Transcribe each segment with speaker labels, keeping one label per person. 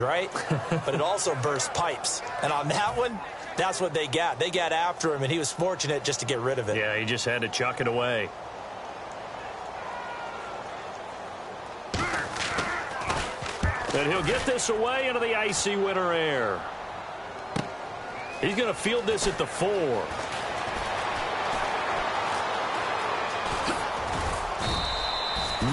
Speaker 1: right? But it also bursts pipes. And on that one, that's what they got. They got after him, and he was fortunate just to get rid of it.
Speaker 2: Yeah, he just had to chuck it away. And he'll get this away into the icy winter air. He's going to field this at the 4.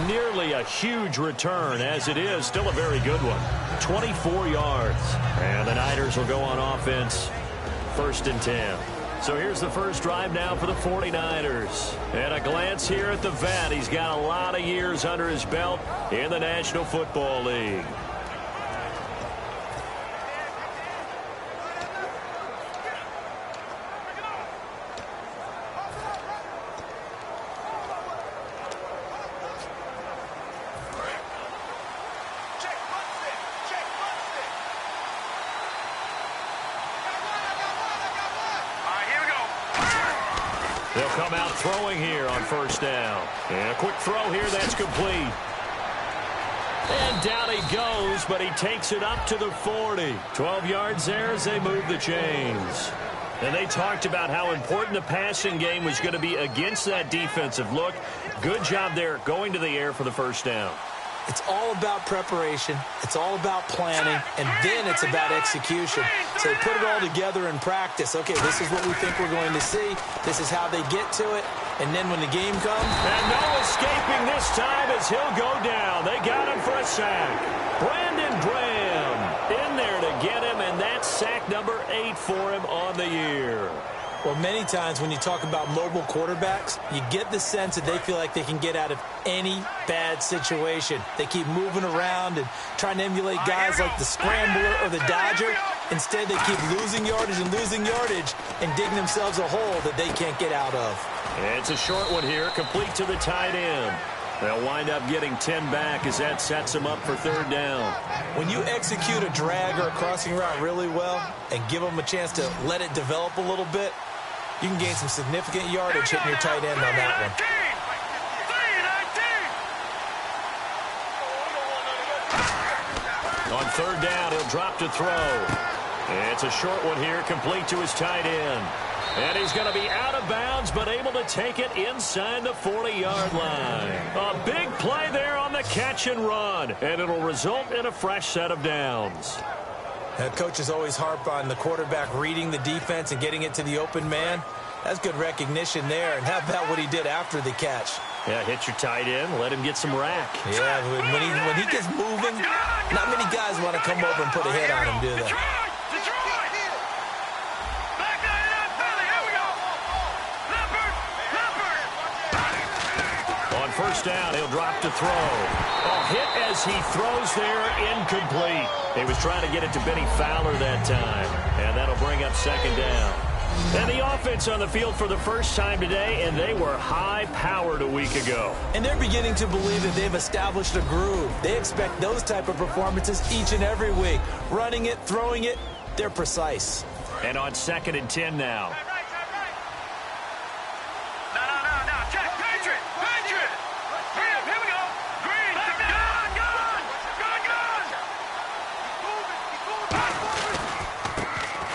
Speaker 2: Nearly a huge return, as it is still a very good one. 24 yards. And the Niners will go on offense. 1st and 10. So here's the first drive now for the 49ers. And a glance here at the vet. He's got a lot of years under his belt in the National Football League. They'll come out throwing here on 1st down. And a quick throw here, that's complete. And down he goes, but he takes it up to the 40. 12 yards there as they move the chains. And they talked about how important the passing game was going to be against that defensive look. Good job there going to the air for the 1st down.
Speaker 1: It's all about preparation. It's all about planning. And then it's about execution. So they put it all together in practice. Okay, this is what we think we're going to see. This is how they get to it. And then when the game comes...
Speaker 2: And no escaping this time as he'll go down. They got him for a sack. Brandon Graham in there to get him. And that's sack number 8 for him on the year.
Speaker 1: Well, many times when you talk about mobile quarterbacks, you get the sense that they feel like they can get out of any bad situation. They keep moving around and trying to emulate guys like the Scrambler or the Dodger. Instead, they keep losing yardage and digging themselves a hole that they can't get out of.
Speaker 2: It's a short one here, complete to the tight end. They'll wind up getting 10 back as that sets them up for 3rd down.
Speaker 1: When you execute a drag or a crossing route really well and give them a chance to let it develop a little bit, you can gain some significant yardage hitting your tight end on that one.
Speaker 2: On 3rd down, he'll drop to throw. It's a short one here, complete to his tight end. And he's going to be out of bounds, but able to take it inside the 40-yard line. A big play there on the catch and run, and it'll result in a fresh set of downs.
Speaker 1: Coaches always harp on the quarterback reading the defense and getting it to the open man. That's good recognition there. And how about what he did after the catch?
Speaker 2: Yeah, hit your tight end, let him get some rack.
Speaker 1: Yeah, when he gets moving, not many guys want to come over and put a hit on him, do they?
Speaker 2: On 1st down, he'll drop to throw. A hit as he throws there, incomplete. He was trying to get it to Benny Fowler that time, and that'll bring up 2nd down. And the offense on the field for the first time today, and they were high-powered a week ago.
Speaker 1: And they're beginning to believe that they've established a groove. They expect those type of performances each and every week. Running it, throwing it, they're precise.
Speaker 2: And on 2nd and 10 now.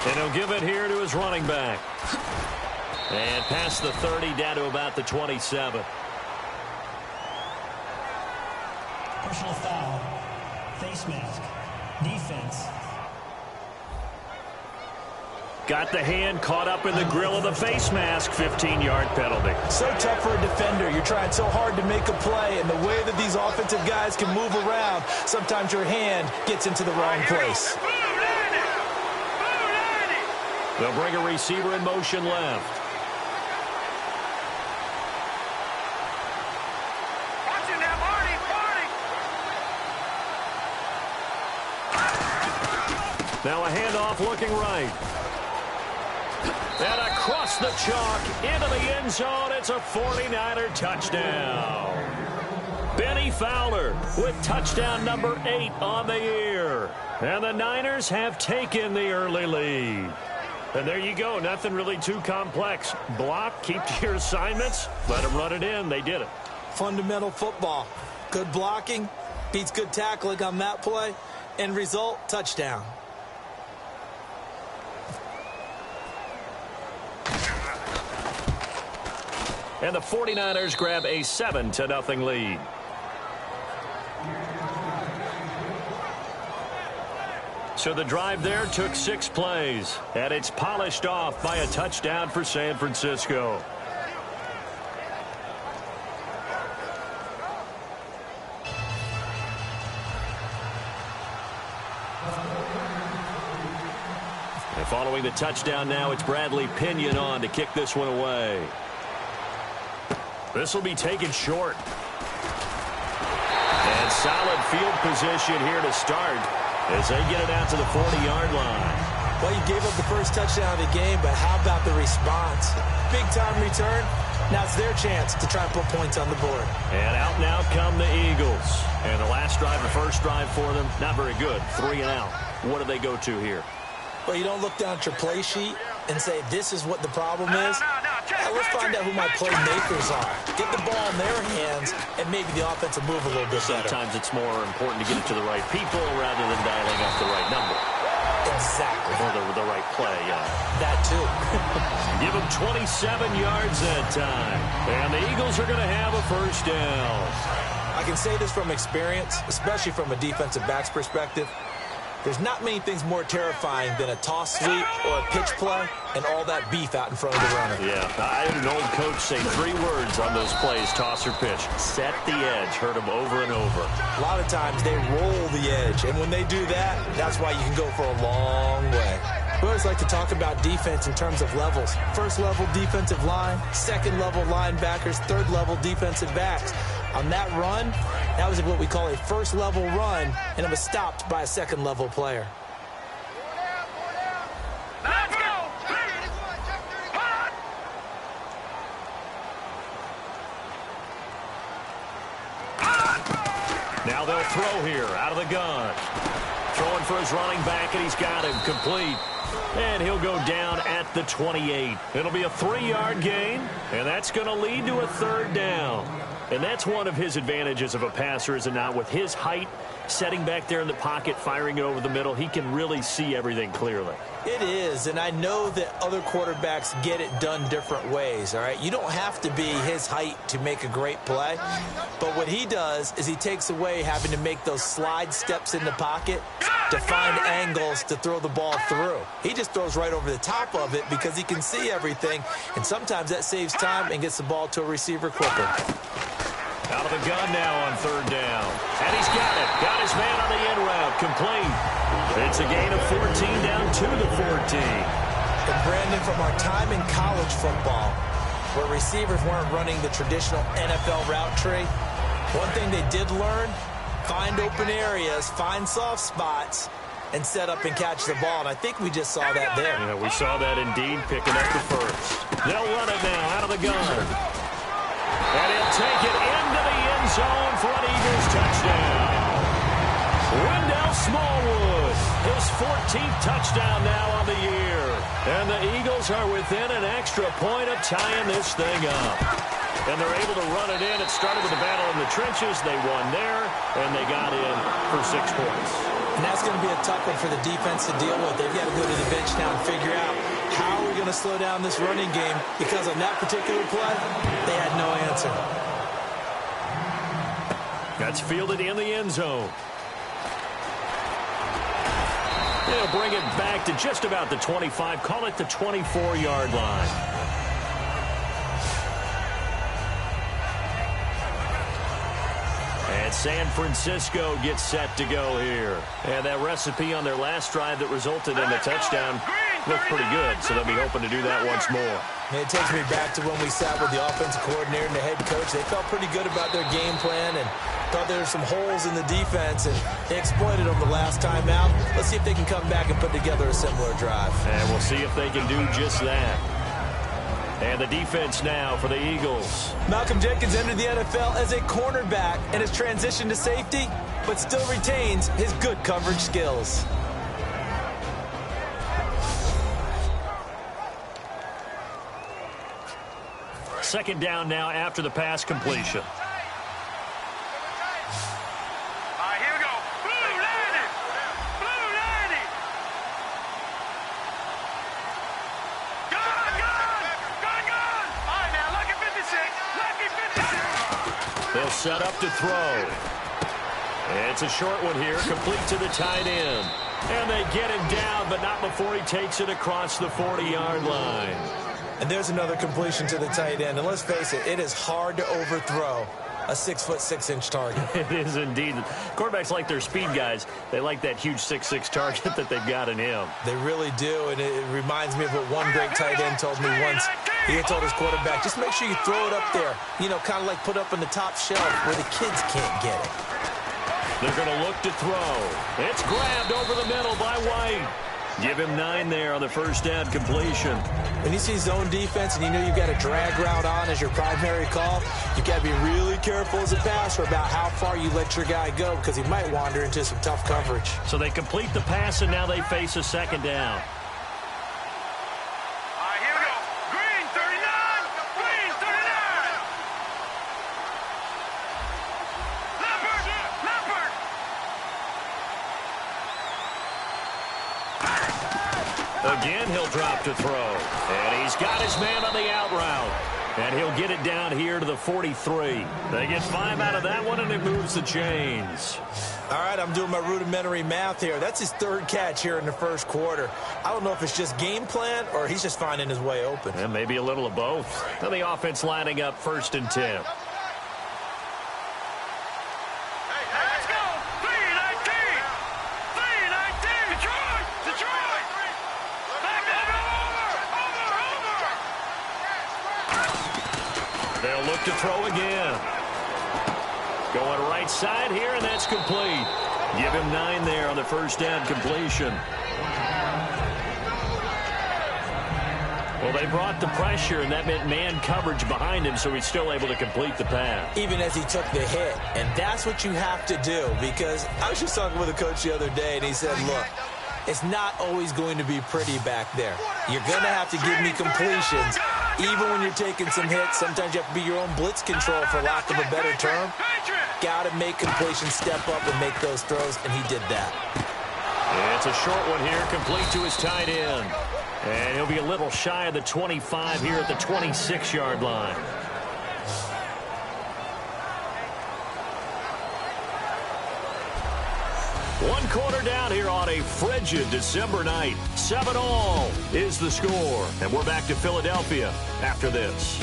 Speaker 2: And he'll give it here to his running back. And past the 30, down to about the 27.
Speaker 3: Personal foul. Face mask. Defense.
Speaker 2: Got the hand caught up in the grill of the face mask. 15-yard penalty.
Speaker 1: So tough for a defender. You're trying so hard to make a play, and the way that these offensive guys can move around, sometimes your hand gets into the wrong place.
Speaker 2: They'll bring a receiver in motion left. Now a handoff looking right. And across the chalk into the end zone. It's a 49er touchdown. Benny Fowler with touchdown number 8 on the year. And the Niners have taken the early lead. And there you go. Nothing really too complex. Block, keep to your assignments, let them run it in. They did it.
Speaker 1: Fundamental football. Good blocking beats good tackling on that play. End result, touchdown.
Speaker 2: And the 49ers grab a 7-0 lead. So the drive there took 6 plays, and it's polished off by a touchdown for San Francisco. And following the touchdown now, it's Bradley Pinion on to kick this one away. This will be taken short. And solid field position here to start as they get it out to the 40-yard line.
Speaker 1: Well, you gave up the first touchdown of the game, but how about the response? Big-time return. Now it's their chance to try and put points on the board.
Speaker 2: And out now come the Eagles. And the last drive, the first drive for them, not very good. 3 and out. What do they go to here?
Speaker 1: Well, you don't look down at your play sheet and say, this is what the problem is. Let's find out who my playmakers are. Get the ball in their hands, and maybe the offense will move a little bit better.
Speaker 2: Sometimes it's more important to get it to the right people rather than dialing up the right number.
Speaker 1: Exactly.
Speaker 2: Or the right play, yeah.
Speaker 1: That, too.
Speaker 2: Give them 27 yards that time. And the Eagles are going to have a first down.
Speaker 1: I can say this from experience, especially from a defensive back's perspective. There's not many things more terrifying than a toss sweep or a pitch play and all that beef out in front of the runner.
Speaker 2: Yeah, I had an old coach say 3 words on those plays, toss or pitch. Set the edge. Heard them over and over.
Speaker 1: A lot of times they roll the edge, and when they do that, that's why you can go for a long way. We always like to talk about defense in terms of levels. First level defensive line, second level linebackers, third level defensive backs. On that run, that was what we call a first level run, and it was stopped by a second level player.
Speaker 4: Let's go!
Speaker 2: Now they'll throw here out of the gun. Throwing for his running back, and he's got him complete. And he'll go down at the 28. It'll be a 3-yard gain, and that's going to lead to a third down. And that's one of his advantages of a passer, is it not? With his height, setting back there in the pocket, firing it over the middle, he can really see everything clearly.
Speaker 1: It is, and I know that other quarterbacks get it done different ways, all right? You don't have to be his height to make a great play, but what he does is he takes away having to make those slide steps in the pocket to find angles to throw the ball through. He just throws right over the top of it because he can see everything, and sometimes that saves time and gets the ball to a receiver quicker.
Speaker 2: Out of the gun now on third down. And he's got it. Got his man on the in route. Complete. It's a gain of 14 down to the 14.
Speaker 1: And Brandon, from our time in college football, where receivers weren't running the traditional NFL route tree, one thing they did learn, find open areas, find soft spots, and set up and catch the ball. And I think we just saw that there.
Speaker 2: Yeah, we saw that indeed, picking up the first. They'll run it now out of the gun. And he'll take it into the end zone for an Eagles touchdown. Wendell Smallwood, his 14th touchdown now on the year. And the Eagles are within an extra point of tying this thing up. And they're able to run it in. It started with a battle in the trenches. They won there, and they got in for 6 points.
Speaker 1: And that's going to be a tough one for the defense to deal with. They've got to go to the bench now and figure out how are we going to slow down this running game, because on that particular play, they had no answer.
Speaker 2: That's fielded in the end zone. They'll bring it back to just about the 25. Call it the 24-yard line. And San Francisco gets set to go here. And that recipe on their last drive that resulted in a touchdown looked pretty good, so they'll be hoping to do that once more.
Speaker 1: It takes me back to when we sat with the offensive coordinator and the head coach. They felt pretty good about their game plan and thought there were some holes in the defense, and they exploited them the last time out. Let's see if they can come back and put together a similar drive.
Speaker 2: And we'll see if they can do just that. And the defense now for the Eagles.
Speaker 1: Malcolm Jenkins entered the NFL as a cornerback and has transitioned to safety, but still retains his good coverage skills.
Speaker 2: Second down now after the pass completion.
Speaker 4: Here we go. Boom, landed.
Speaker 2: set up to throw. It's a short one here, complete to the tight end. And they get him down, but not before he takes it across the 40-yard line.
Speaker 1: And there's another completion to the tight end. And let's face it, it is hard to overthrow a 6'6" target.
Speaker 2: It is indeed. Quarterbacks like their speed guys. They like that huge 6'6" target that they've got in him.
Speaker 1: They really do, and it reminds me of what one great tight end told me once. He had told his quarterback, just make sure you throw it up there, you know, kind of like put up on the top shelf where the kids can't get it.
Speaker 2: They're going to look to throw. It's grabbed over the middle by White. Give him 9 there on the first down completion.
Speaker 1: When you see zone defense and you know you've got a drag route on as your primary call, you've got to be really careful as a passer about how far you let your guy go because he might wander into some tough coverage.
Speaker 2: So they complete the pass, and now they face a second down.
Speaker 4: Here we go. Green 39. Green 39. Leopard.
Speaker 2: Again, he'll drop to throw. And he's got his man on the out route. And he'll get it down here to the 43. They get 5 out of that one, and it moves the chains.
Speaker 1: All right, I'm doing my rudimentary math here. That's his 3rd catch here in the first quarter. I don't know if it's just game plan or he's just finding his way open.
Speaker 2: And maybe a little of both. Now the offense lining up 1st and 10.
Speaker 4: Let's go. 319. 319. Detroit. Back over.
Speaker 2: They'll look to throw again. Going right side here, and that's complete. Give him 9 there on the first down completion. Well, they brought the pressure, and that meant man coverage behind him, so he's still able to complete the pass.
Speaker 1: Even as he took the hit. And that's what you have to do, because I was just talking with a coach the other day, and he said, look, it's not always going to be pretty back there. You're going to have to give me completions. Even when you're taking some hits, sometimes you have to be your own blitz control, for lack of a better term. Got to make completions, step up and make those throws, and he did that.
Speaker 2: It's a short one here, complete to his tight end. And he'll be a little shy of the 25 here at the 26-yard line. One quarter down here on a frigid December night. 7-all is the score. And we're back to Philadelphia after this.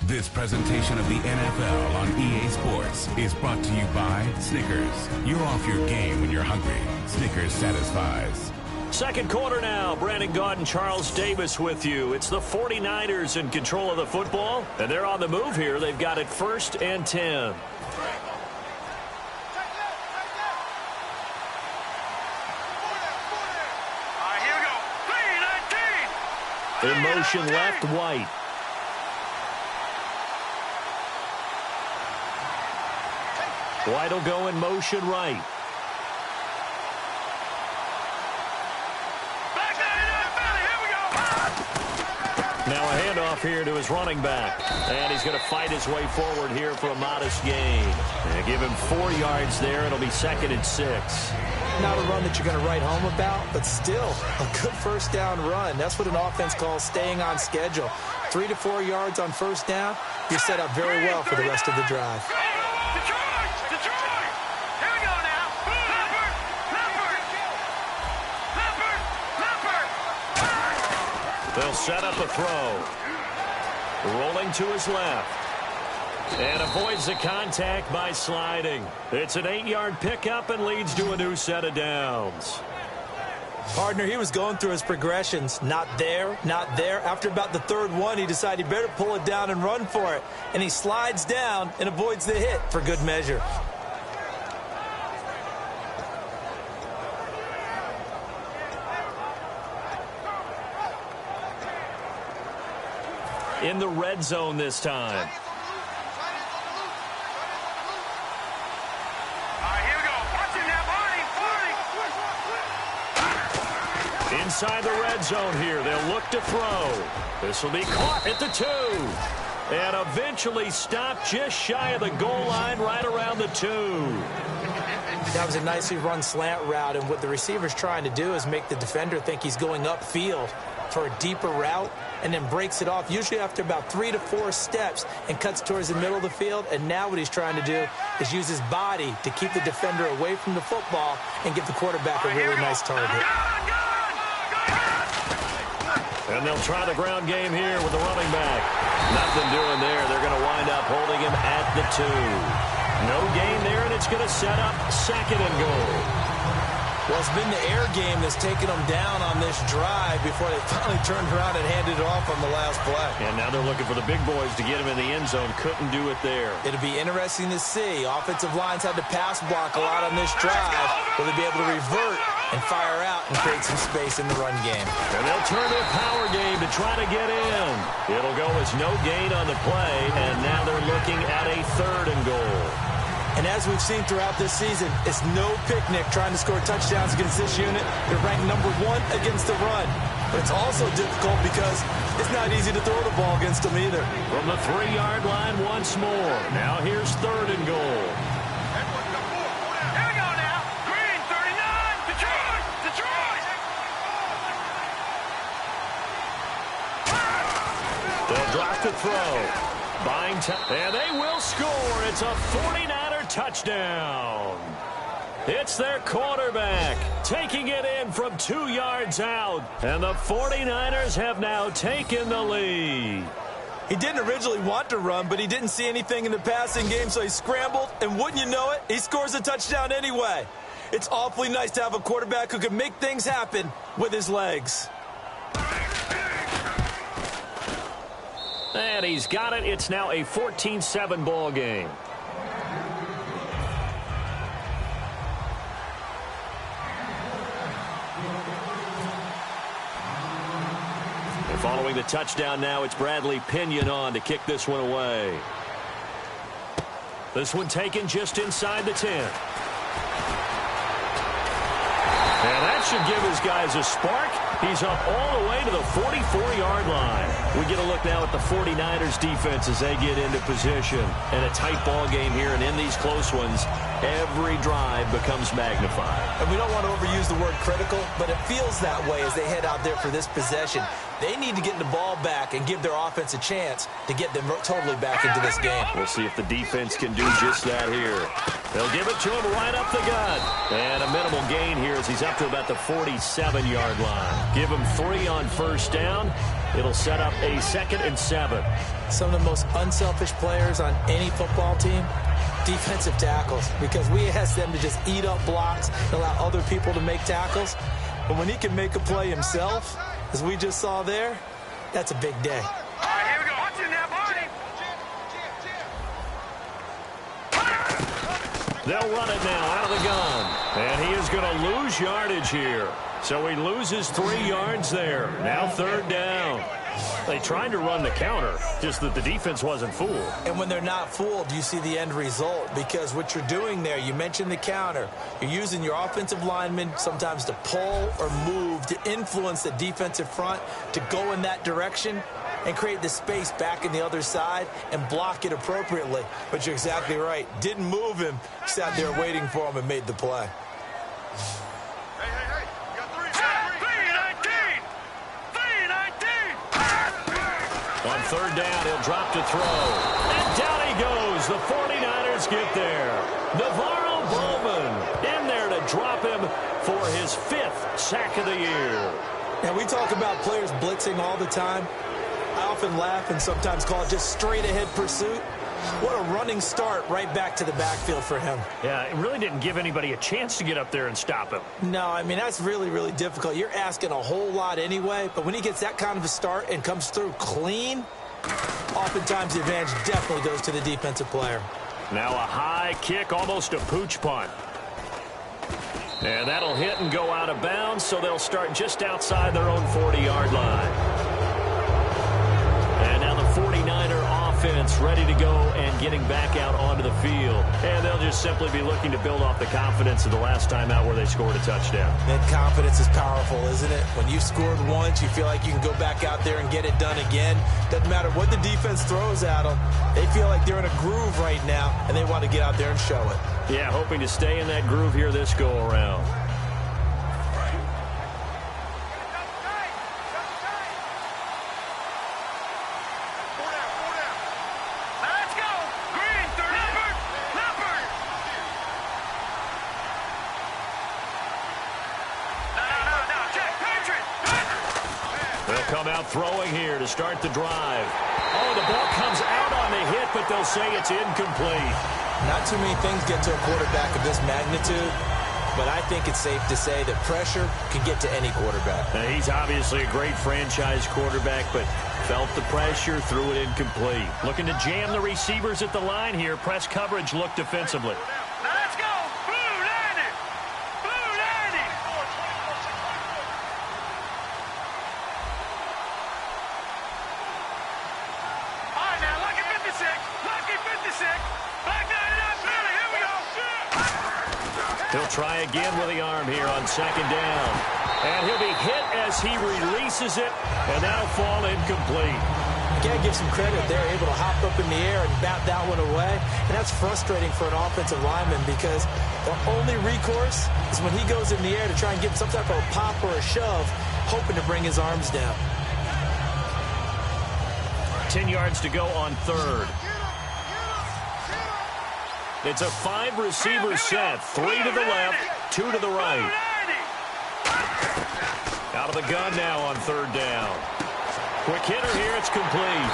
Speaker 5: This presentation of the NFL on EA Sports is brought to you by Snickers. You're off your game when you're hungry. Snickers satisfies.
Speaker 2: Second quarter now. Brandon Gaud and Charles Davis with you. It's the 49ers in control of the football, and they're on the move here. They've got it 1st and 10.
Speaker 4: Here we go. 319.
Speaker 2: In motion left, White. White will go in motion right. Now a handoff here to his running back. And he's going to fight his way forward here for a modest gain. And give him 4 yards there. It'll be 2nd and 6.
Speaker 1: Not a run that you're going to write home about, but still a good first down run. That's what an offense calls staying on schedule. 3 to 4 yards on first down. You're set up very well for the rest of the drive.
Speaker 2: They'll set up a throw. Rolling to his left. And avoids the contact by sliding. It's an 8-yard pickup and leads to a new set of downs.
Speaker 1: Partner, he was going through his progressions. Not there, not there. After about the 3rd one, he decided he better pull it down and run for it. And he slides down and avoids the hit for good measure.
Speaker 2: In the red zone this time.
Speaker 4: Here we go. Watch him now, Barney.
Speaker 2: Inside the red zone here. They'll look to throw. This will be caught at the 2. And eventually stopped just shy of the goal line right around the 2.
Speaker 1: That was a nicely run slant route, and what the receiver's trying to do is make the defender think he's going upfield for a deeper route and then breaks it off, usually after about 3 to 4 steps, and cuts towards the middle of the field. And now what he's trying to do is use his body to keep the defender away from the football and give the quarterback a really nice target.
Speaker 2: And they'll try the ground game here with the running back. Nothing doing there. They're going to wind up holding him at the 2. No gain there, and it's going to set up 2nd and goal.
Speaker 1: Well, it's been the air game that's taken them down on this drive before they finally turned around and handed it off on the last play.
Speaker 2: And now they're looking for the big boys to get him in the end zone. Couldn't do it there.
Speaker 1: It'll be interesting to see. Offensive lines had to pass block a lot on this drive. Will they be able to revert and fire out and create some space in the run game?
Speaker 2: And they'll turn to a power game to try to get in. It'll go as no gain on the play, and now they're looking at a 3rd and goal.
Speaker 1: And as we've seen throughout this season, it's no picnic trying to score touchdowns against this unit. They're ranked number 1 against the run. But it's also difficult because it's not easy to throw the ball against them either.
Speaker 2: From the 3-yard line once more. Now here's 3rd and goal.
Speaker 4: Here we go now. Green, 39. Detroit. Detroit.
Speaker 2: They'll drop the throw. Buying time. And they will score. It's a 49er touchdown. It's their quarterback taking it in from 2 yards out. And the 49ers have now taken the lead.
Speaker 1: He didn't originally want to run, but he didn't see anything in the passing game, so he scrambled. And wouldn't you know it, he scores a touchdown anyway. It's awfully nice to have a quarterback who can make things happen with his legs.
Speaker 2: And he's got it. It's now a 14-7 ball game. And following the touchdown now, it's Bradley Pinion on to kick this one away. This one taken just inside the 10. And that should give his guys a spark. He's up all the way to the 44-yard line. We get a look now at the 49ers defense as they get into position. And a tight ball game here, and in these close ones, every drive becomes magnified.
Speaker 1: And we don't want to overuse the word critical, but it feels that way as they head out there for this possession. They need to get the ball back and give their offense a chance to get them totally back into this game.
Speaker 2: We'll see if the defense can do just that here. They'll give it to him right up the gut. And a minimal gain here as he's up to about the 47-yard line. Give him 3 on first down. It'll set up a 2nd and 7.
Speaker 1: Some of the most unselfish players on any football team, defensive tackles, because we ask them to just eat up blocks and allow other people to make tackles. But when he can make a play himself, as we just saw there, that's a big day.
Speaker 4: All right, here we go. Watch it now, Barney.
Speaker 2: They'll run it now out of the gun. And he is going to lose yardage here. So he loses 3 yards there. Now 3rd down. They tried to run the counter, just that the defense wasn't fooled.
Speaker 1: And when they're not fooled, you see the end result, because what you're doing there, you mentioned the counter. You're using your offensive linemen sometimes to pull or move to influence the defensive front to go in that direction and create the space back in the other side and block it appropriately. But you're exactly right. Didn't move him, sat there waiting for him and made the play.
Speaker 2: On 3rd down, he'll drop to throw. And down he goes. The 49ers get there. Navarro Bowman in there to drop him for his 5th sack of the year.
Speaker 1: Now, we talk about players blitzing all the time. I often laugh and sometimes call it just straight-ahead pursuit. What a running start right back to the backfield for him.
Speaker 2: Yeah, it really didn't give anybody a chance to get up there and stop him.
Speaker 1: No, I mean, that's really, really difficult. You're asking a whole lot anyway, but when he gets that kind of a start and comes through clean, oftentimes the advantage definitely goes to the defensive player.
Speaker 2: Now a high kick, almost a pooch punt. And that'll hit and go out of bounds, so they'll start just outside their own 40-yard line. And now the 49er offense offense ready to go and getting back out onto the field. And they'll just simply be looking to build off the confidence of the last time out where they scored a touchdown.
Speaker 1: And confidence is powerful, isn't it? When you've scored once, you feel like you can go back out there and get it done again. Doesn't matter what the defense throws at them. They feel like they're in a groove right now, and they want to get out there and show it.
Speaker 2: Yeah, hoping to stay in that groove here this go-around. Come out throwing here to start the drive. Oh, the ball comes out on the hit, but they'll say it's incomplete.
Speaker 1: Not too many things get to a quarterback of this magnitude, but I think it's safe to say that pressure can get to any quarterback.
Speaker 2: Now, he's obviously a great franchise quarterback, but felt the pressure, threw it incomplete. Looking to jam the receivers at the line here. Press coverage look defensively.
Speaker 4: Let's go! Blue 90! Blue 90! All right, now, lucky 56. Lucky 56. Black 99 Philly. Here we go.
Speaker 2: He'll try again with the arm here on second down. And he'll be hit as he releases it, and that'll fall incomplete.
Speaker 1: You gotta give some credit. They're able to hop up in the air and bat that one away. And that's frustrating for an offensive lineman because the only recourse is when he goes in the air to try and get some type of a pop or a shove, hoping to bring his arms down.
Speaker 2: 10 yards to go on third. It's a 5-receiver set. 3 to the left, 2 to the right. Out of the gun now on third down. Quick hitter here, it's complete.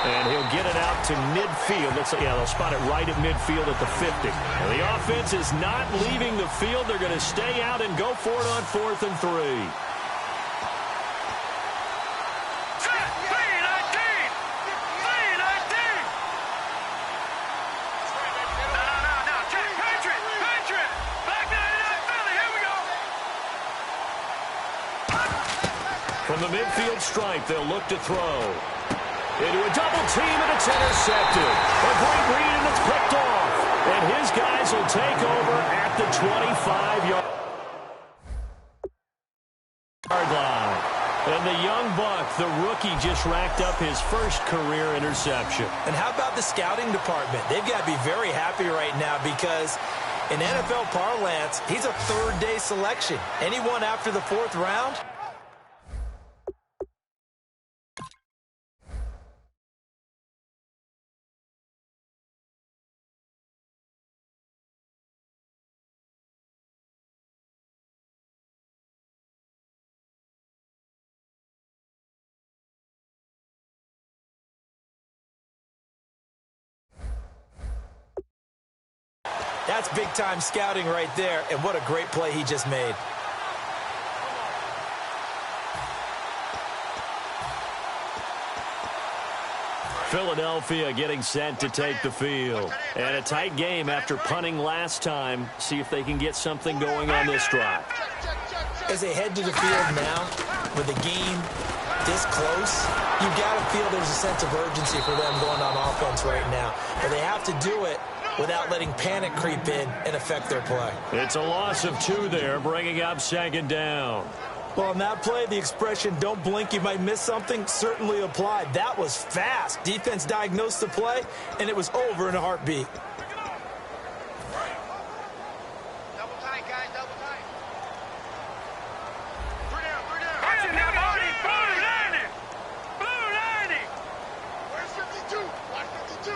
Speaker 2: And he'll get it out to midfield. Looks like, yeah, they'll spot it right at midfield at the 50. And the offense is not leaving the field. They're going to stay out and go for it on 4th and 3. From the midfield stripe, they'll look to throw. Into a double team, and it's intercepted. A great read, and it's picked off. And his guys will take over at the 25-yard line. And the young buck, the rookie, just racked up his first career interception.
Speaker 1: And how about the scouting department? They've got to be very happy right now because in NFL parlance, he's a third-day selection. Anyone after the 4th round? That's big-time scouting right there, and what a great play he just made.
Speaker 2: Philadelphia getting set to take the field. And a tight game after punting last time. See if they can get something going on this drive.
Speaker 1: As they head to the field now, with the game this close, you've got to feel there's a sense of urgency for them going on offense right now. But they have to do it without letting panic creep in and affect their play.
Speaker 2: It's a loss of 2 there, bringing up second down.
Speaker 1: Well, on that play, the expression, don't blink, you might miss something, certainly applied. That was fast. Defense diagnosed the play, and it was over in a heartbeat.
Speaker 4: Double tight, guys, double tight. 3 down, 3 down. Watch it now, Marty. Blue 90. Blue 90. Where's 52? Watch 52.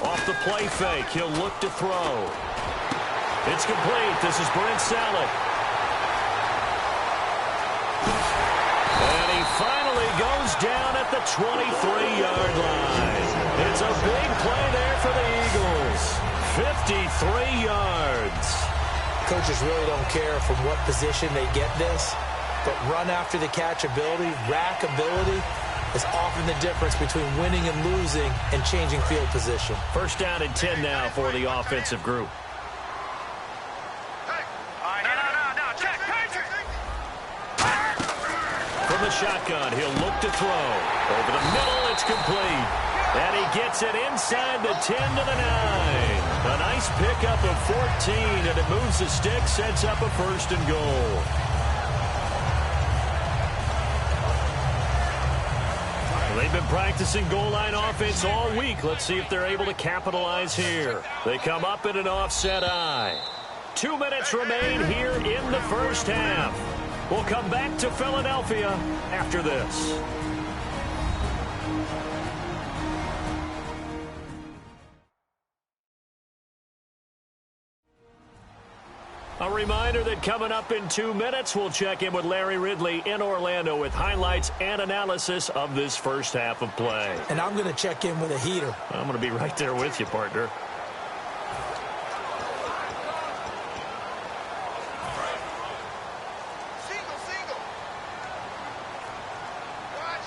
Speaker 2: Off the play fake, he'll look to throw. It's complete. This is Brent Selleck. And he finally goes down at the 23-yard line. It's a big play there for the Eagles. 53 yards.
Speaker 1: Coaches really don't care from what position they get this, but run after the catch ability, rack ability, is often the difference between winning and losing and changing field position.
Speaker 2: First down and 10 now for the offensive group. From the shotgun, he'll look to throw. Over the middle, it's complete. And he gets it inside the 10 to the 9. A nice pickup of 14, and it moves the stick, sets up a 1st and goal. They've been practicing goal line offense all week. Let's see if they're able to capitalize here. They come up in an offset eye. 2 minutes remain here in the first half. We'll come back to Philadelphia after this. A reminder that coming up in 2 minutes, we'll check in with Larry Ridley in Orlando with highlights and analysis of this first half of play.
Speaker 1: And I'm going to check in with a heater.
Speaker 2: I'm going to be right there with you, partner.
Speaker 4: Single. Watch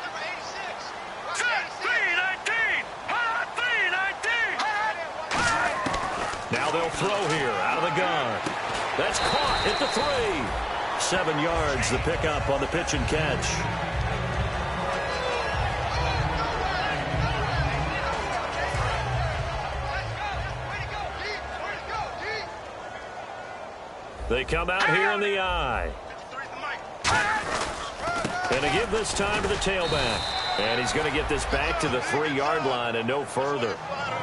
Speaker 4: number 86. Watch 86.
Speaker 2: Now they'll throw here out of the gun. That's caught at the 3. 7 yards, the pickup on the pitch and catch. They come out here in the eye. And to give this time to the tailback. And he's going to get this back to the 3-yard line and no further.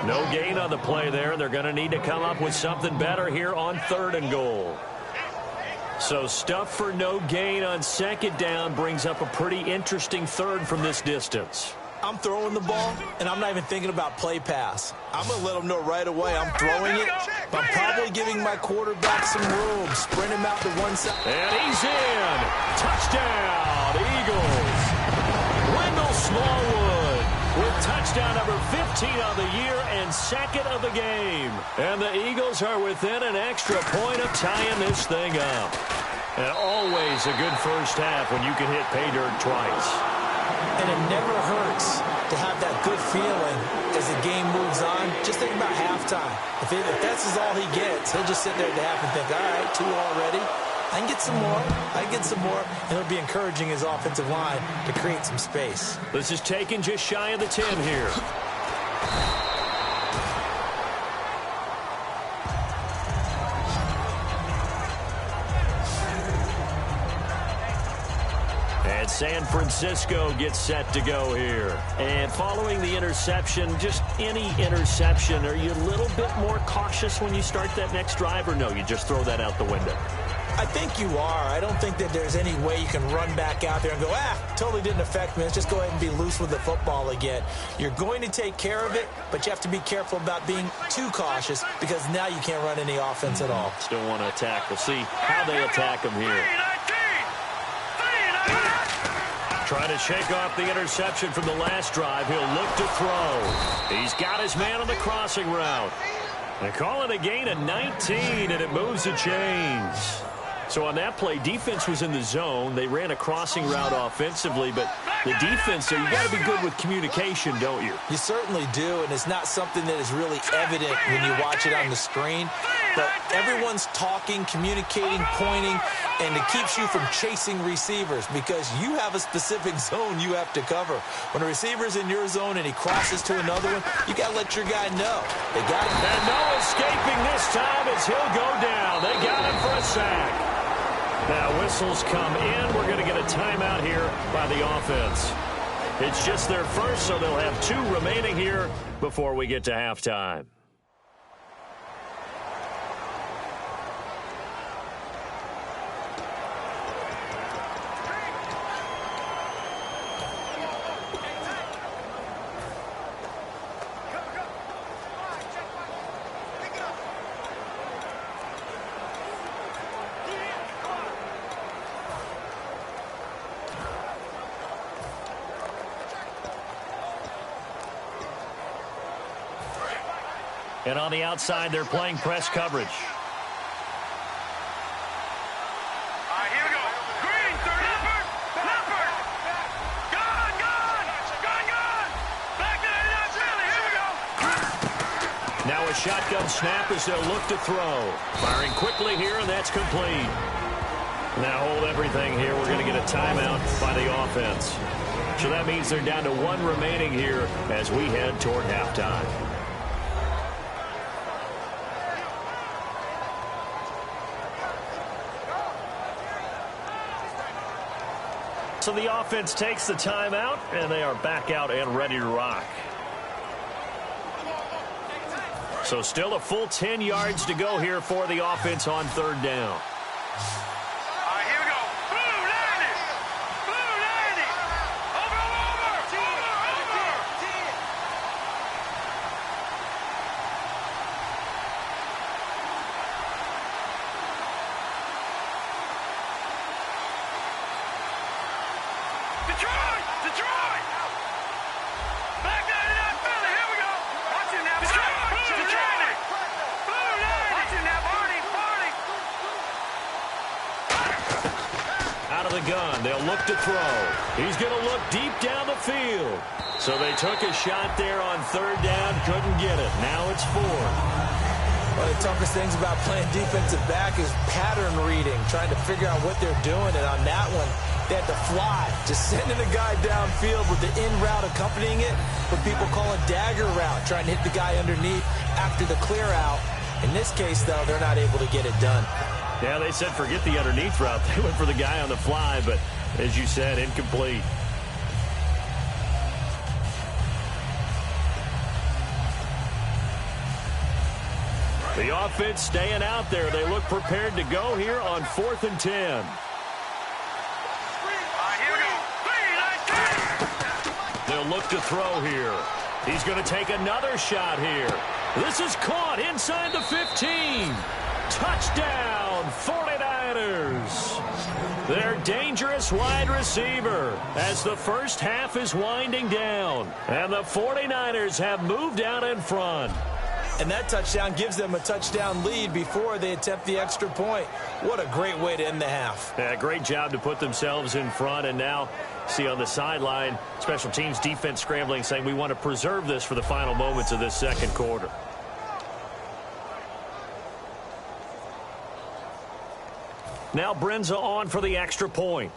Speaker 2: No gain on the play there. They're going to need to come up with something better here on 3rd and goal. So stuff for no gain on 2nd down brings up a pretty interesting 3rd from this distance.
Speaker 1: I'm throwing the ball, and I'm not even thinking about play pass. I'm going to let them know right away I'm throwing it, but I'm probably giving my quarterback some room. Sprint him out to one side.
Speaker 2: And he's in. Touchdown, Eagles. Wendell Smallwood with touchdown number 15 on the year and 2nd of the game. And the Eagles are within an extra point of tying this thing up. And always a good first half when you can hit pay dirt twice.
Speaker 1: And it never hurts to have that good feeling as the game moves on. Just think about halftime. If that's all he gets, he'll just sit there at the half and think, all right, 2 already. I can get some more. And it'll be encouraging his offensive line to create some space.
Speaker 2: This is taken just shy of the 10 here. And San Francisco gets set to go here. And following the interception, just any interception, are you a little bit more cautious when you start that next drive, or no, you just throw that out the window?
Speaker 1: I think you are. I don't think that there's any way you can run back out there and go, totally didn't affect me. Let's just go ahead and be loose with the football again. You're going to take care of it, but you have to be careful about being too cautious because now you can't run any offense at all.
Speaker 2: Still want to attack. We'll see how they attack him here. Trying to shake off the interception from the last drive. He'll look to throw. He's got his man on the crossing route. They call it a gain of 19, and it moves the chains. So on that play, defense was in the zone. They ran a crossing route offensively, but the defense, so you got to be good with communication, don't you?
Speaker 1: You certainly do, and it's not something that is really evident when you watch it on the screen. But everyone's talking, communicating, pointing, and it keeps you from chasing receivers because you have a specific zone you have to cover. When a receiver's in your zone and he crosses to another one, you got to let your guy know. They got him.
Speaker 2: And no escaping this time as he'll go down. They got him for a sack. Now whistles come in. We're going to get a timeout here by the offense. It's just their first, so they'll have 2 remaining here before we get to halftime. And on the outside, they're playing press coverage.
Speaker 4: All right, here we go. Green, third Leopard. Gun. Back to the outside. Here we go.
Speaker 2: Now a shotgun snap as they'll look to throw. Firing quickly here, and that's complete. Now hold everything here. We're going to get a timeout by the offense. So that means they're down to 1 remaining here as we head toward halftime. So the offense takes the timeout, and they are back out and ready to rock. So still a full 10 yards to go here for the offense on 3rd down. Gun. They'll look to throw. He's going to look deep down the field. So they took a shot there on 3rd down, couldn't get it. Now it's 4th.
Speaker 1: One of the toughest things about playing defensive back is pattern reading, trying to figure out what they're doing. And on that one, they had to fly, just sending the guy downfield with the in route accompanying it, what people call a dagger route, trying to hit the guy underneath after the clear out. In this case, though, they're not able to get it done.
Speaker 2: Yeah, they said forget the underneath route. They went for the guy on the fly, but as you said, incomplete. The offense staying out there. They look prepared to go here on 4th and 10. They'll look to throw here. He's going to take another shot here. This is caught inside the 15. Touchdown, 49ers. Their dangerous wide receiver as the first half is winding down. And the 49ers have moved out in front.
Speaker 1: And that touchdown gives them a touchdown lead before they attempt the extra point. What a great way to end the half.
Speaker 2: Yeah, great job to put themselves in front. And now, see on the sideline, special teams defense scrambling, saying we want to preserve this for the final moments of this 2nd quarter. Now Brenza on for the extra point.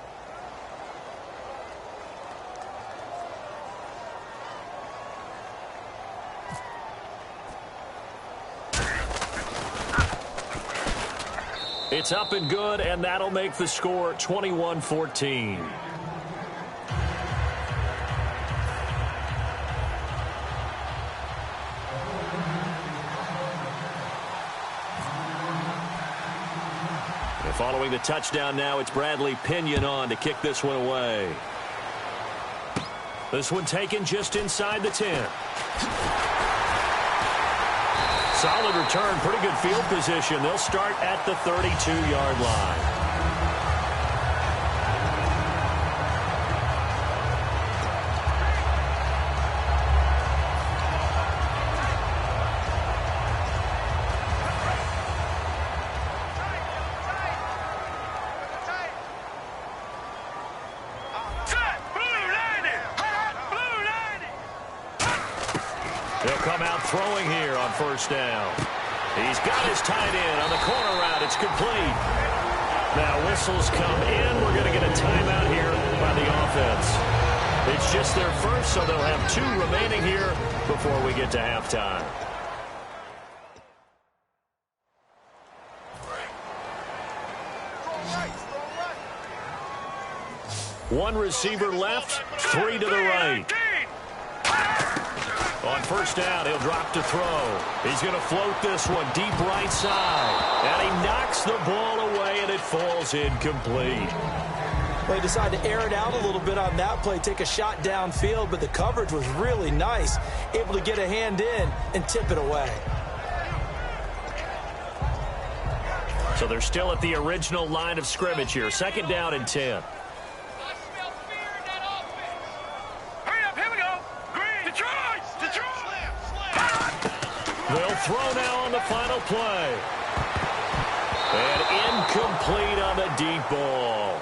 Speaker 2: It's up and good, and that'll make the score 21-14. Following the touchdown now, it's Bradley Pinion on to kick this one away. This one taken just inside the 10. Solid return, pretty good field position. They'll start at the 32-yard line. Throwing here on 1st down. He's got his tight end on the corner route. It's complete. Now whistles come in. We're going to get a timeout here by the offense. It's just their first, so they'll have 2 remaining here before we get to halftime. One receiver left, 3 to the right. On 1st down, he'll drop to throw. He's going to float this one deep right side. And he knocks the ball away, and it falls incomplete.
Speaker 1: Well, he decided to air it out a little bit on that play, take a shot downfield, but the coverage was really nice. Able to get a hand in and tip it away.
Speaker 2: So they're still at the original line of scrimmage here. 2nd down and 10. They'll throw now on the final play. And incomplete on the deep ball.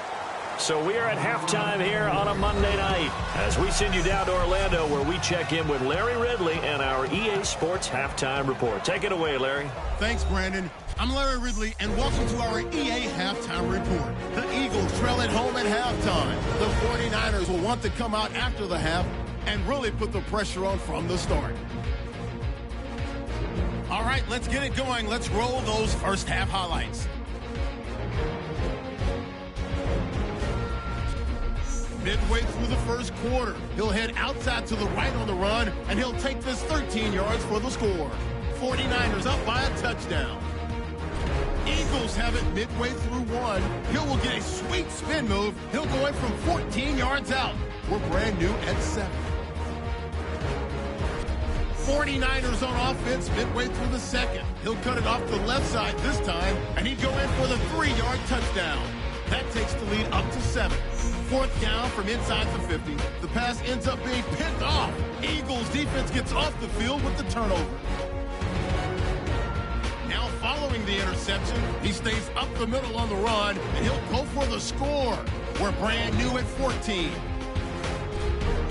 Speaker 2: So we are at halftime here on a Monday night as we send you down to Orlando where we check in with Larry Ridley and our EA Sports Halftime Report. Take it away, Larry.
Speaker 6: Thanks, Brandon. I'm Larry Ridley, and welcome to our EA Halftime Report. The Eagles trail at home at halftime. The 49ers will want to come out after the half and really put the pressure on from the start. All right, let's get it going. Let's roll those first half highlights. Midway through the first quarter, he'll head outside to the right on the run, and he'll take this 13 yards for the score. 49ers up by a touchdown. Eagles have it midway through one. Hill will get a sweet spin move. He'll go in from 14 yards out. We're brand new at 7. 49ers on offense midway through the second. He'll cut it off the left side this time, and he'd go in for the 3-yard touchdown. That takes the lead up to 7. 4th down from inside the 50. The pass ends up being picked off. Eagles defense gets off the field with the turnover. Now following the interception, he stays up the middle on the run, and he'll go for the score. We're brand new at 14.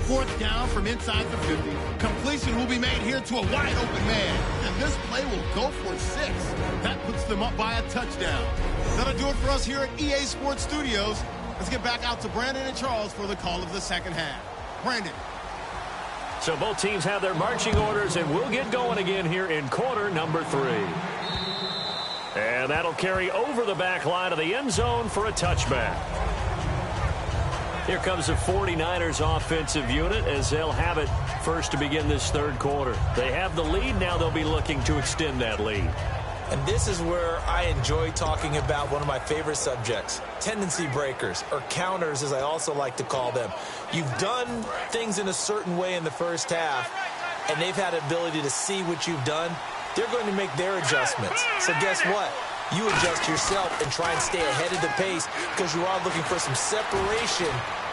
Speaker 6: 4th down from inside the 50. Completion will be made here to a wide open man, and this play will go for 6. That puts them up by a touchdown. That'll do it for us here at EA Sports Studios. Let's get back out to Brandon and Charles for the call of the second half. Brandon.
Speaker 2: So both teams have their marching orders, and we'll get going again here in quarter number 3. And that'll carry over the back line of the end zone for a touchback. Here comes the 49ers offensive unit as they'll have it first to begin this third quarter. They have the lead. Now they'll be looking to extend that lead.
Speaker 1: And this is where I enjoy talking about one of my favorite subjects, tendency breakers, or counters as I also like to call them. You've done things in a certain way in the first half, and they've had the ability to see what you've done. They're going to make their adjustments. So guess what? You adjust yourself and try and stay ahead of the pace because you are looking for some separation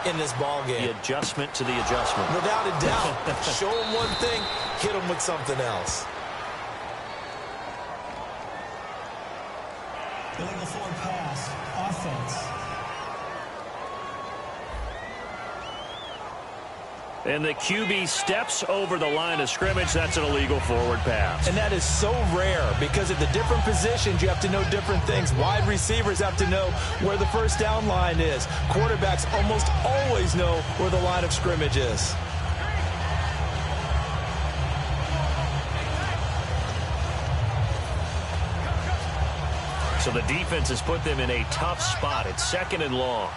Speaker 1: in this ball game.
Speaker 2: The adjustment to the adjustment.
Speaker 1: Without a doubt. Show them one thing, hit them with something else.
Speaker 3: Illegal forward pass, offense.
Speaker 2: And the QB steps over the line of scrimmage. That's an illegal forward pass.
Speaker 1: And that is so rare because at the different positions, you have to know different things. Wide receivers have to know where the first down line is. Quarterbacks almost always know where the line of scrimmage is.
Speaker 2: So the defense has put them in a tough spot. It's 2nd and long.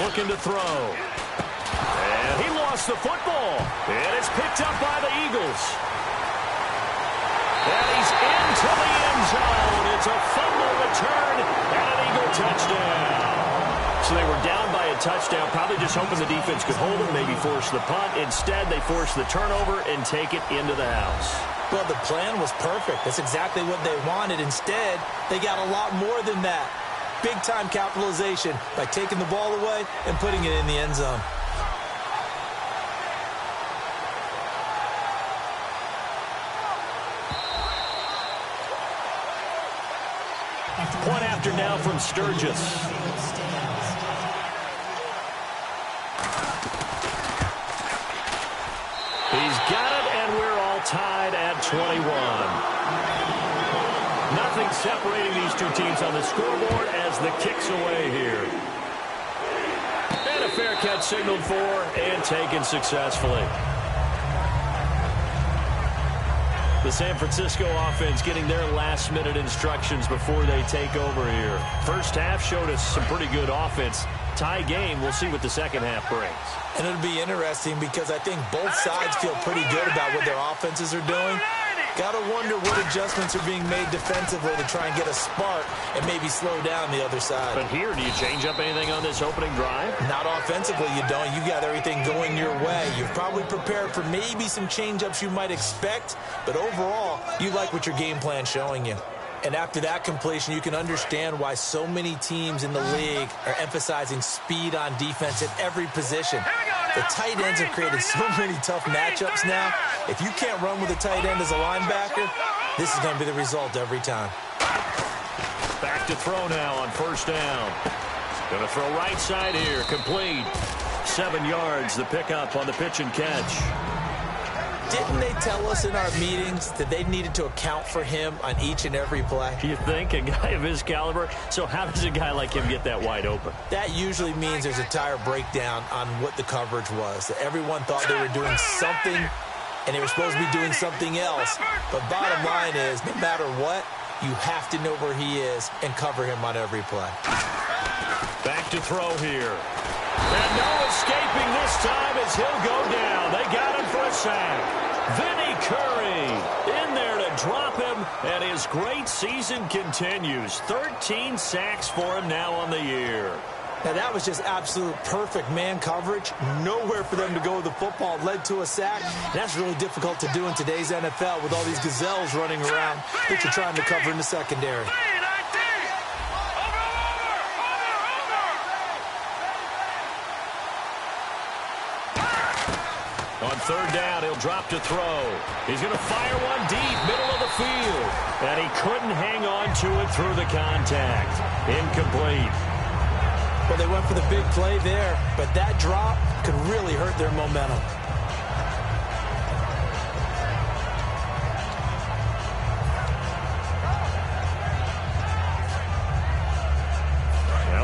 Speaker 2: Looking to throw. And he lost the football. And it's picked up by the Eagles. And he's into the end zone. It's a fumble return and an Eagle touchdown. So they were down by a touchdown, probably just hoping the defense could hold them, maybe force the punt. Instead, they force the turnover and take it into the house.
Speaker 1: Well, the plan was perfect. That's exactly what they wanted. Instead, they got a lot more than that. Big-time capitalization by taking the ball away and putting it in the end zone.
Speaker 2: Point after now from Sturgis. He's got it, and we're all tied at 21. Nothing separating these two teams on the scoreboard as the kick's away here. And a fair catch signaled for and taken successfully. The San Francisco offense getting their last-minute instructions before they take over here. First half showed us some pretty good offense. Tie game, we'll see what the second half brings.
Speaker 1: And it'll be interesting because I think both sides feel pretty good about what their offenses are doing. Got to wonder what adjustments are being made defensively to try and get a spark and maybe slow down the other side.
Speaker 2: But here, do you change up anything on this opening drive?
Speaker 1: Not offensively, you don't. You got everything going your way. You've probably prepared for maybe some change-ups you might expect, but overall, you like what your game plan's showing you. And after that completion, you can understand why so many teams in the league are emphasizing speed on defense at every position. The tight ends have created so many tough matchups now. If you can't run with a tight end as a linebacker, this is going to be the result every time.
Speaker 2: Back to throw now on first down. Going to throw right side here. Complete. 7 yards, the pickup on the pitch and catch.
Speaker 1: Didn't they tell us in our meetings that they needed to account for him on each and every play?
Speaker 2: You think? A guy of his caliber? So how does a guy like him get that wide open?
Speaker 1: That usually means there's a tire breakdown on what the coverage was. That everyone thought they were doing something, and they were supposed to be doing something else. But bottom line is, no matter what, you have to know where he is and cover him on every play.
Speaker 2: Back to throw here. And no escaping this time as he'll go down. They got him for a sack. Vinny Curry in there to drop him, and his great season continues. 13 sacks for him now on the year.
Speaker 1: Now, that was just absolute perfect man coverage. Nowhere for them to go with the football. Led to a sack. That's really difficult to do in today's NFL with all these gazelles running around that you're trying to cover in the secondary.
Speaker 2: On third down, he'll drop to throw. He's going to fire one deep, middle of the field. And he couldn't hang on to it through the contact. Incomplete.
Speaker 1: Well, they went for the big play there, but that drop could really hurt their momentum.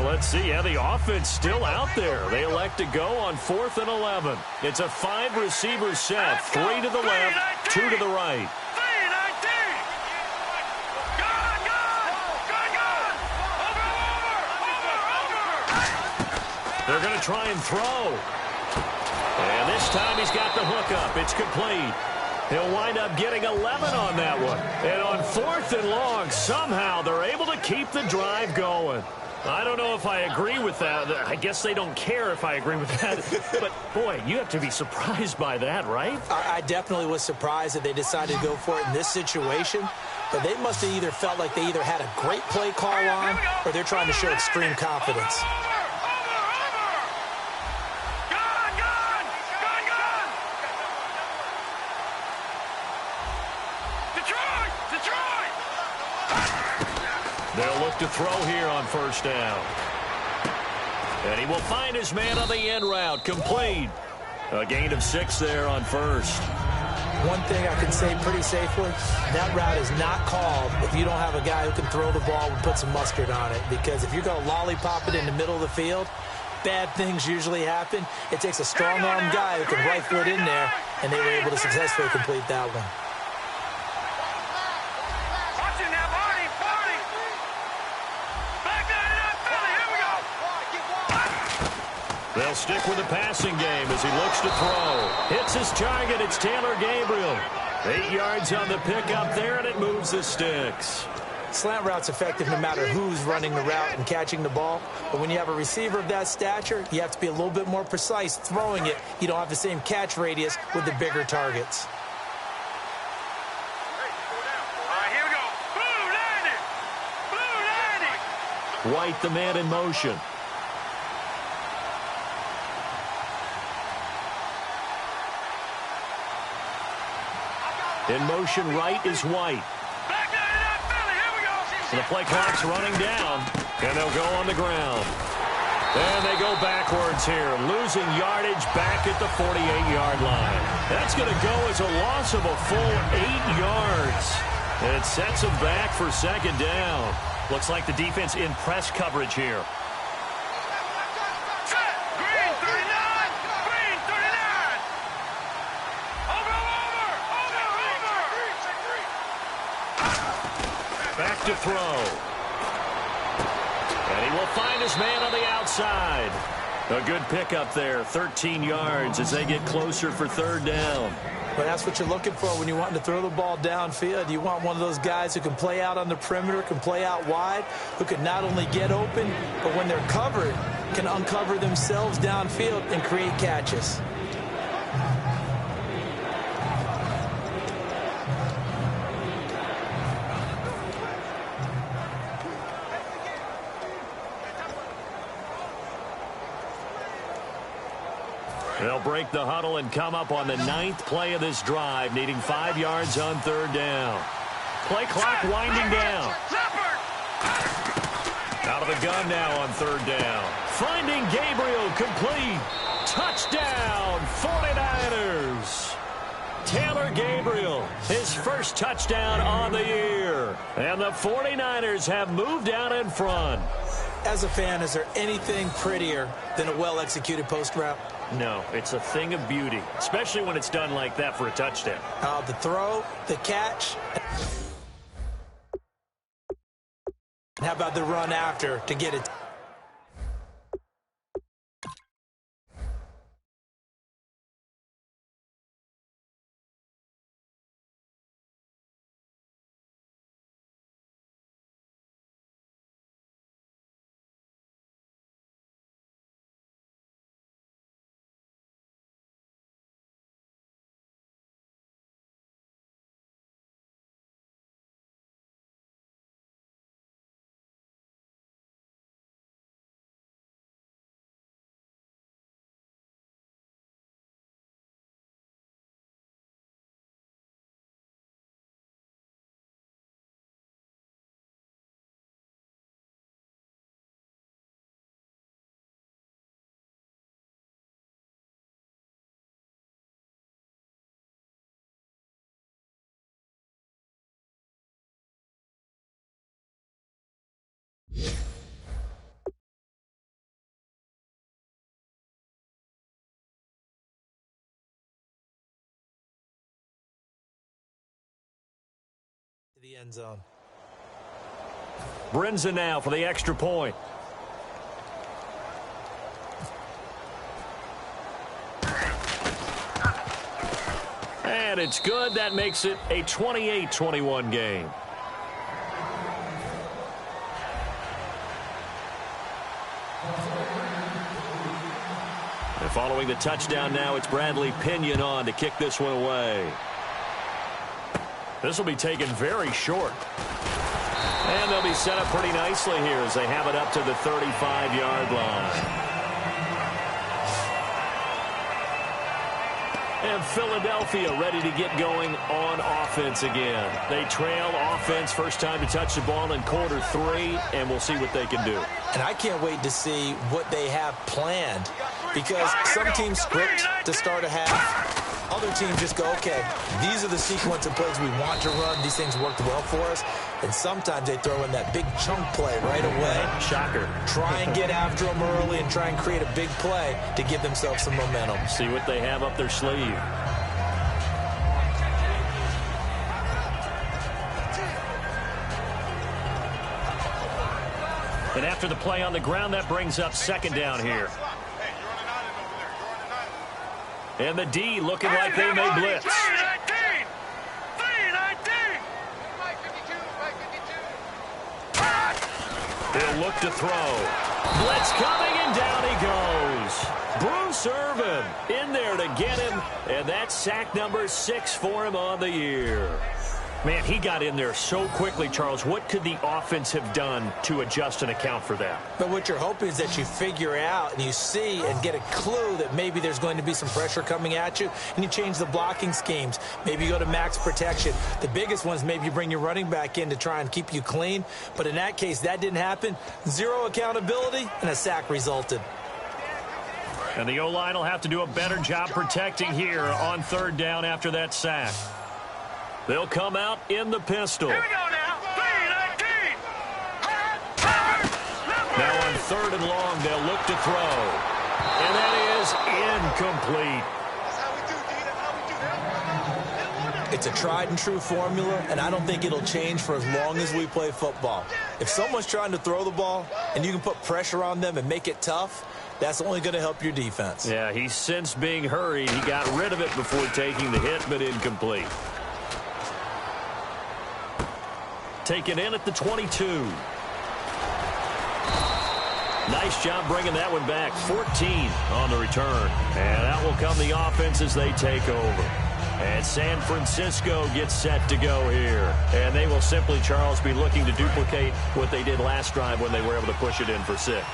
Speaker 2: Let's see how the offense still out there. They elect to go on 4th and 11. It's a 5-receiver set. 3 to the left, 2 to the right. They're going to try and throw. And this time he's got the hookup. It's complete. He'll wind up getting 11 on that one. And on 4th and long, somehow they're able to keep the drive going. I don't know if I agree with that. I guess they don't care if I agree with that. But, boy, you have to be surprised by that, right?
Speaker 1: I definitely was surprised that they decided to go for it in this situation. But they must have either felt like they either had a great play call on or they're trying to show extreme confidence.
Speaker 2: They'll look to throw here on first down. And he will find his man on the end route. Complete. A gain of 6 there on first.
Speaker 1: One thing I can say pretty safely, that route is not called if you don't have a guy who can throw the ball and put some mustard on it. Because if you're going to lollipop it in the middle of the field, bad things usually happen. It takes a strong-arm guy who can rifle it in there, and they were able to successfully complete that one.
Speaker 2: They'll stick with the passing game as he looks to throw. Hits his target. It's Taylor Gabriel. 8 yards on the pickup there, and it moves the sticks.
Speaker 1: Slant route's effective no matter who's running the route and catching the ball. But when you have a receiver of that stature, you have to be a little bit more precise throwing it. You don't have the same catch radius with the bigger targets.
Speaker 2: White, the man in motion. In motion right is White. The play clock's running down, and they'll go on the ground. And they go backwards here, losing yardage back at the 48-yard line. That's going to go as a loss of a full 8 yards. And it sets them back for second down. Looks like the defense in press coverage here. Back to throw. And he will find his man on the outside. A good pickup there, 13 yards as they get closer for third down.
Speaker 1: Well, that's what you're looking for when you're wanting to throw the ball downfield. You want one of those guys who can play out on the perimeter, can play out wide, who can not only get open, but when they're covered, can uncover themselves downfield and create catches.
Speaker 2: They'll break the huddle and come up on the 9th play of this drive, needing 5 yards on third down. Play clock winding down. Out of the gun now on third down. Finding Gabriel complete. Touchdown, 49ers. Taylor Gabriel, his first touchdown on the year. And the 49ers have moved out in front.
Speaker 1: As a fan, is there anything prettier than a well-executed post route?
Speaker 2: No, it's a thing of beauty, especially when it's done like that for a touchdown.
Speaker 1: The throw, the catch. And how about the run after to get it? To the end zone.
Speaker 2: Brinza now for the extra point. And it's good. That makes it a 28-21 game. And following the touchdown now, it's Bradley Pinion on to kick this one away. This will be taken very short. And they'll be set up pretty nicely here as they have it up to the 35-yard line. And Philadelphia ready to get going on offense again. They trail offense first time to touch the ball in quarter 3, and we'll see what they can do.
Speaker 1: And I can't wait to see what they have planned, because some teams script to start a half. Other teams just go, okay, these are the sequence of plays we want to run. These things worked well for us. And sometimes they throw in that big chunk play right away.
Speaker 2: Shocker.
Speaker 1: Try and get after them early and try and create a big play to give themselves some momentum.
Speaker 2: See what they have up their sleeve. And after the play on the ground, that brings up second down here. And the D looking like they may blitz. He'll look to throw. Blitz coming, and down he goes. Bruce Irvin in there to get him, and that's sack number 6 for him on the year. Man, he got in there so quickly, Charles. What could the offense have done to adjust and account for that?
Speaker 1: But what you're hoping is that you figure out and you see and get a clue that maybe there's going to be some pressure coming at you, and you change the blocking schemes. Maybe you go to max protection. The biggest ones, maybe you bring your running back in to try and keep you clean. But in that case, that didn't happen. 0 accountability, and a sack resulted.
Speaker 2: And the O-line will have to do a better job protecting here on third down after that sack. They'll come out in the pistol.
Speaker 4: Here we go now. 3-19.
Speaker 2: Now on third and long, they'll look to throw. And that is incomplete.
Speaker 4: That's how we do, D. That's how we do that.
Speaker 1: It's a tried and true formula, and I don't think it'll change for as long as we play football. If someone's trying to throw the ball and you can put pressure on them and make it tough, that's only going to help your defense.
Speaker 2: Yeah, he's since being hurried. He got rid of it before taking the hit, but incomplete. Taken in at the 22. Nice job bringing that one back. 14 on the return. And that will come the offense as they take over. And San Francisco gets set to go here. And they will simply, Charles, be looking to duplicate what they did last drive when they were able to push it in for 6.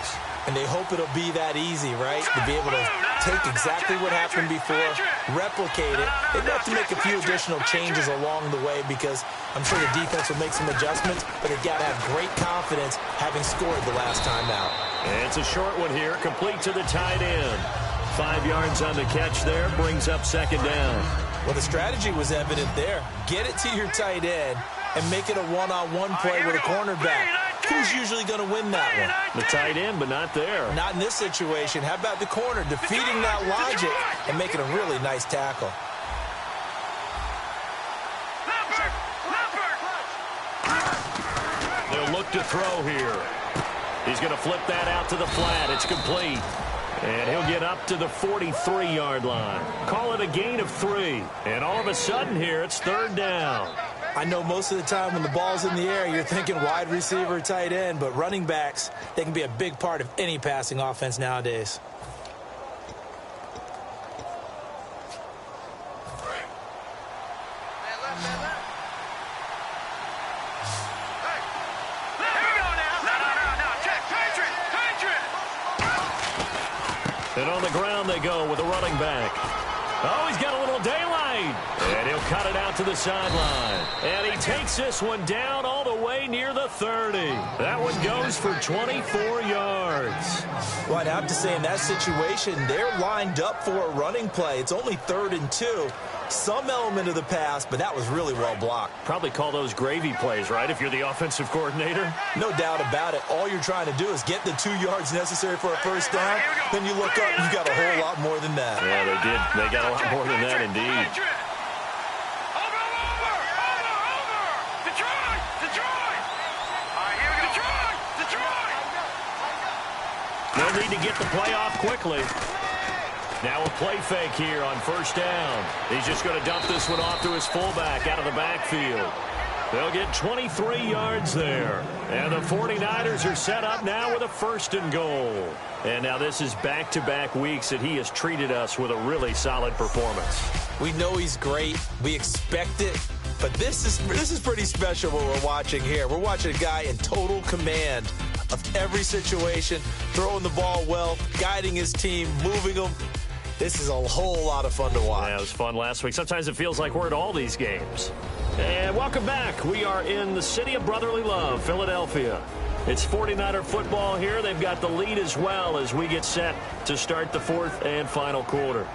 Speaker 1: And they hope it'll be that easy, right? To be able to take exactly what happened before, replicate it. They may have to make a few additional changes along the way because I'm sure the defense will make some adjustments, but they've got to have great confidence having scored the last time out.
Speaker 2: And it's a short one here, complete to the tight end. 5 yards on the catch there, brings up second down.
Speaker 1: Well, the strategy was evident there. Get it to your tight end and make it a one-on-one play with a cornerback. Who's usually going to win that one?
Speaker 2: The tight end, but not there.
Speaker 1: Not in this situation. How about the corner defeating that logic and making a really nice tackle?
Speaker 2: They'll look to throw here. He's going to flip that out to the flat. It's complete. And he'll get up to the 43-yard line. Call it a gain of 3. And all of a sudden here, it's third down.
Speaker 1: I know most of the time when the ball's in the air, you're thinking wide receiver, tight end, but running backs, they can be a big part of any passing offense nowadays.
Speaker 2: And on the ground they go with a running back. Oh, he's got a little daylight. And he'll cut it out to the sideline. And he takes this one down all the way near the 30. That one goes for 24 yards.
Speaker 1: Well, I'd have to say in that situation, they're lined up for a running play. It's only 3rd and 2. Some element of the pass, but that was really well blocked.
Speaker 2: Probably call those gravy plays, right, if you're the offensive coordinator?
Speaker 1: No doubt about it. All you're trying to do is get the 2 yards necessary for a first down. Then you look up, you got a whole lot more than that.
Speaker 2: Yeah, they did. They got a lot more than that, indeed. They'll need to get the play off quickly. Now a play fake here on first down. He's just going to dump this one off to his fullback out of the backfield. They'll get 23 yards there. And the 49ers are set up now with a 1st and goal. And now this is back-to-back weeks that he has treated us with a really solid performance.
Speaker 1: We know he's great. We expect it. But this is pretty special what we're watching here. We're watching a guy in total command of every situation, throwing the ball well, guiding his team, moving them. This is a whole lot of fun to watch.
Speaker 2: Yeah, it was fun last week. Sometimes it feels like we're at all these games. And welcome back. We are in the city of brotherly love, Philadelphia. It's 49er football here. They've got the lead as well as we get set to start the 4th and final quarter.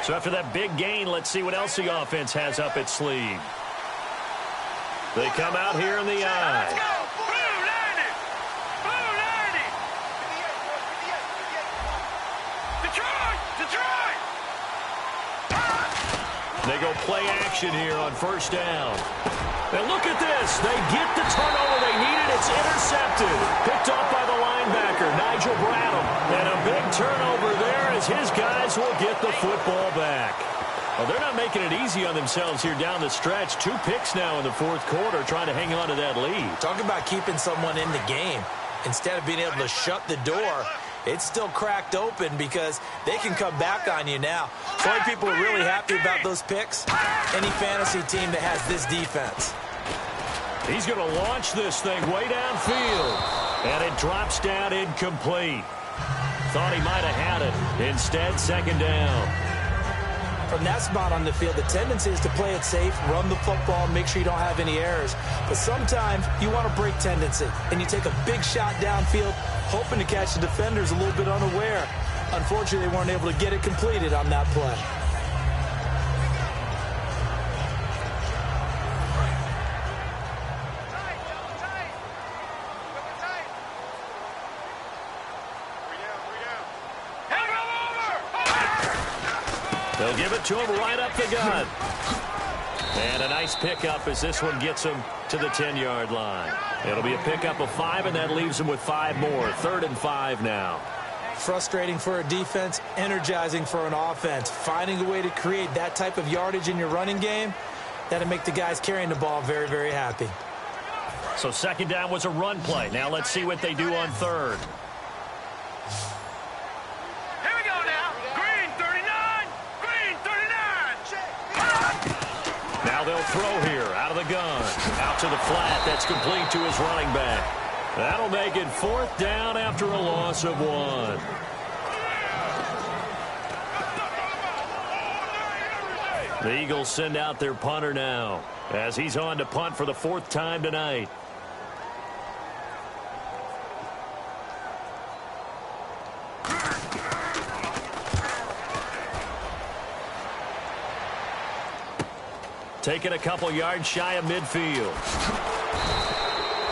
Speaker 2: So after that big gain, let's see what else the offense has up its sleeve. They come out here in the eye. They go play action here on first down. And look at this. They get the turnover they needed. It's intercepted. Picked off by the linebacker, Nigel Bradham. And a big turnover there as his guys will get the football back. Well, they're not making it easy on themselves here down the stretch. 2 picks now in the 4th quarter trying to hang on to that lead.
Speaker 1: Talk about keeping someone in the game. Instead of being able to shut the door, it's still cracked open because they can come back on you now. So many people are really happy about those picks. Any fantasy team that has this defense.
Speaker 2: He's going to launch this thing way downfield. And it drops down incomplete. Thought he might have had it. Instead, second down.
Speaker 1: From that spot on the field, the tendency is to play it safe, run the football, make sure you don't have any errors. But sometimes you want to break tendency, and you take a big shot downfield, hoping to catch the defenders a little bit unaware. Unfortunately, they weren't able to get it completed on that play.
Speaker 2: They'll give it to him right up the gut. And a nice pickup as this one gets him to the 10-yard line. It'll be a pickup of 5, and that leaves him with 5 more. 3rd and 5 now.
Speaker 1: Frustrating for a defense, energizing for an offense. Finding a way to create that type of yardage in your running game, that'll make the guys carrying the ball very, very happy.
Speaker 2: So second down was a run play. Now let's see what they do on 3rd. Now they'll throw here out of the gun. Out to the flat. That's complete to his running back. That'll make it 4th down after a loss of 1. The Eagles send out their punter now as he's on to punt for the 4th time tonight. Taking a couple yards shy of midfield.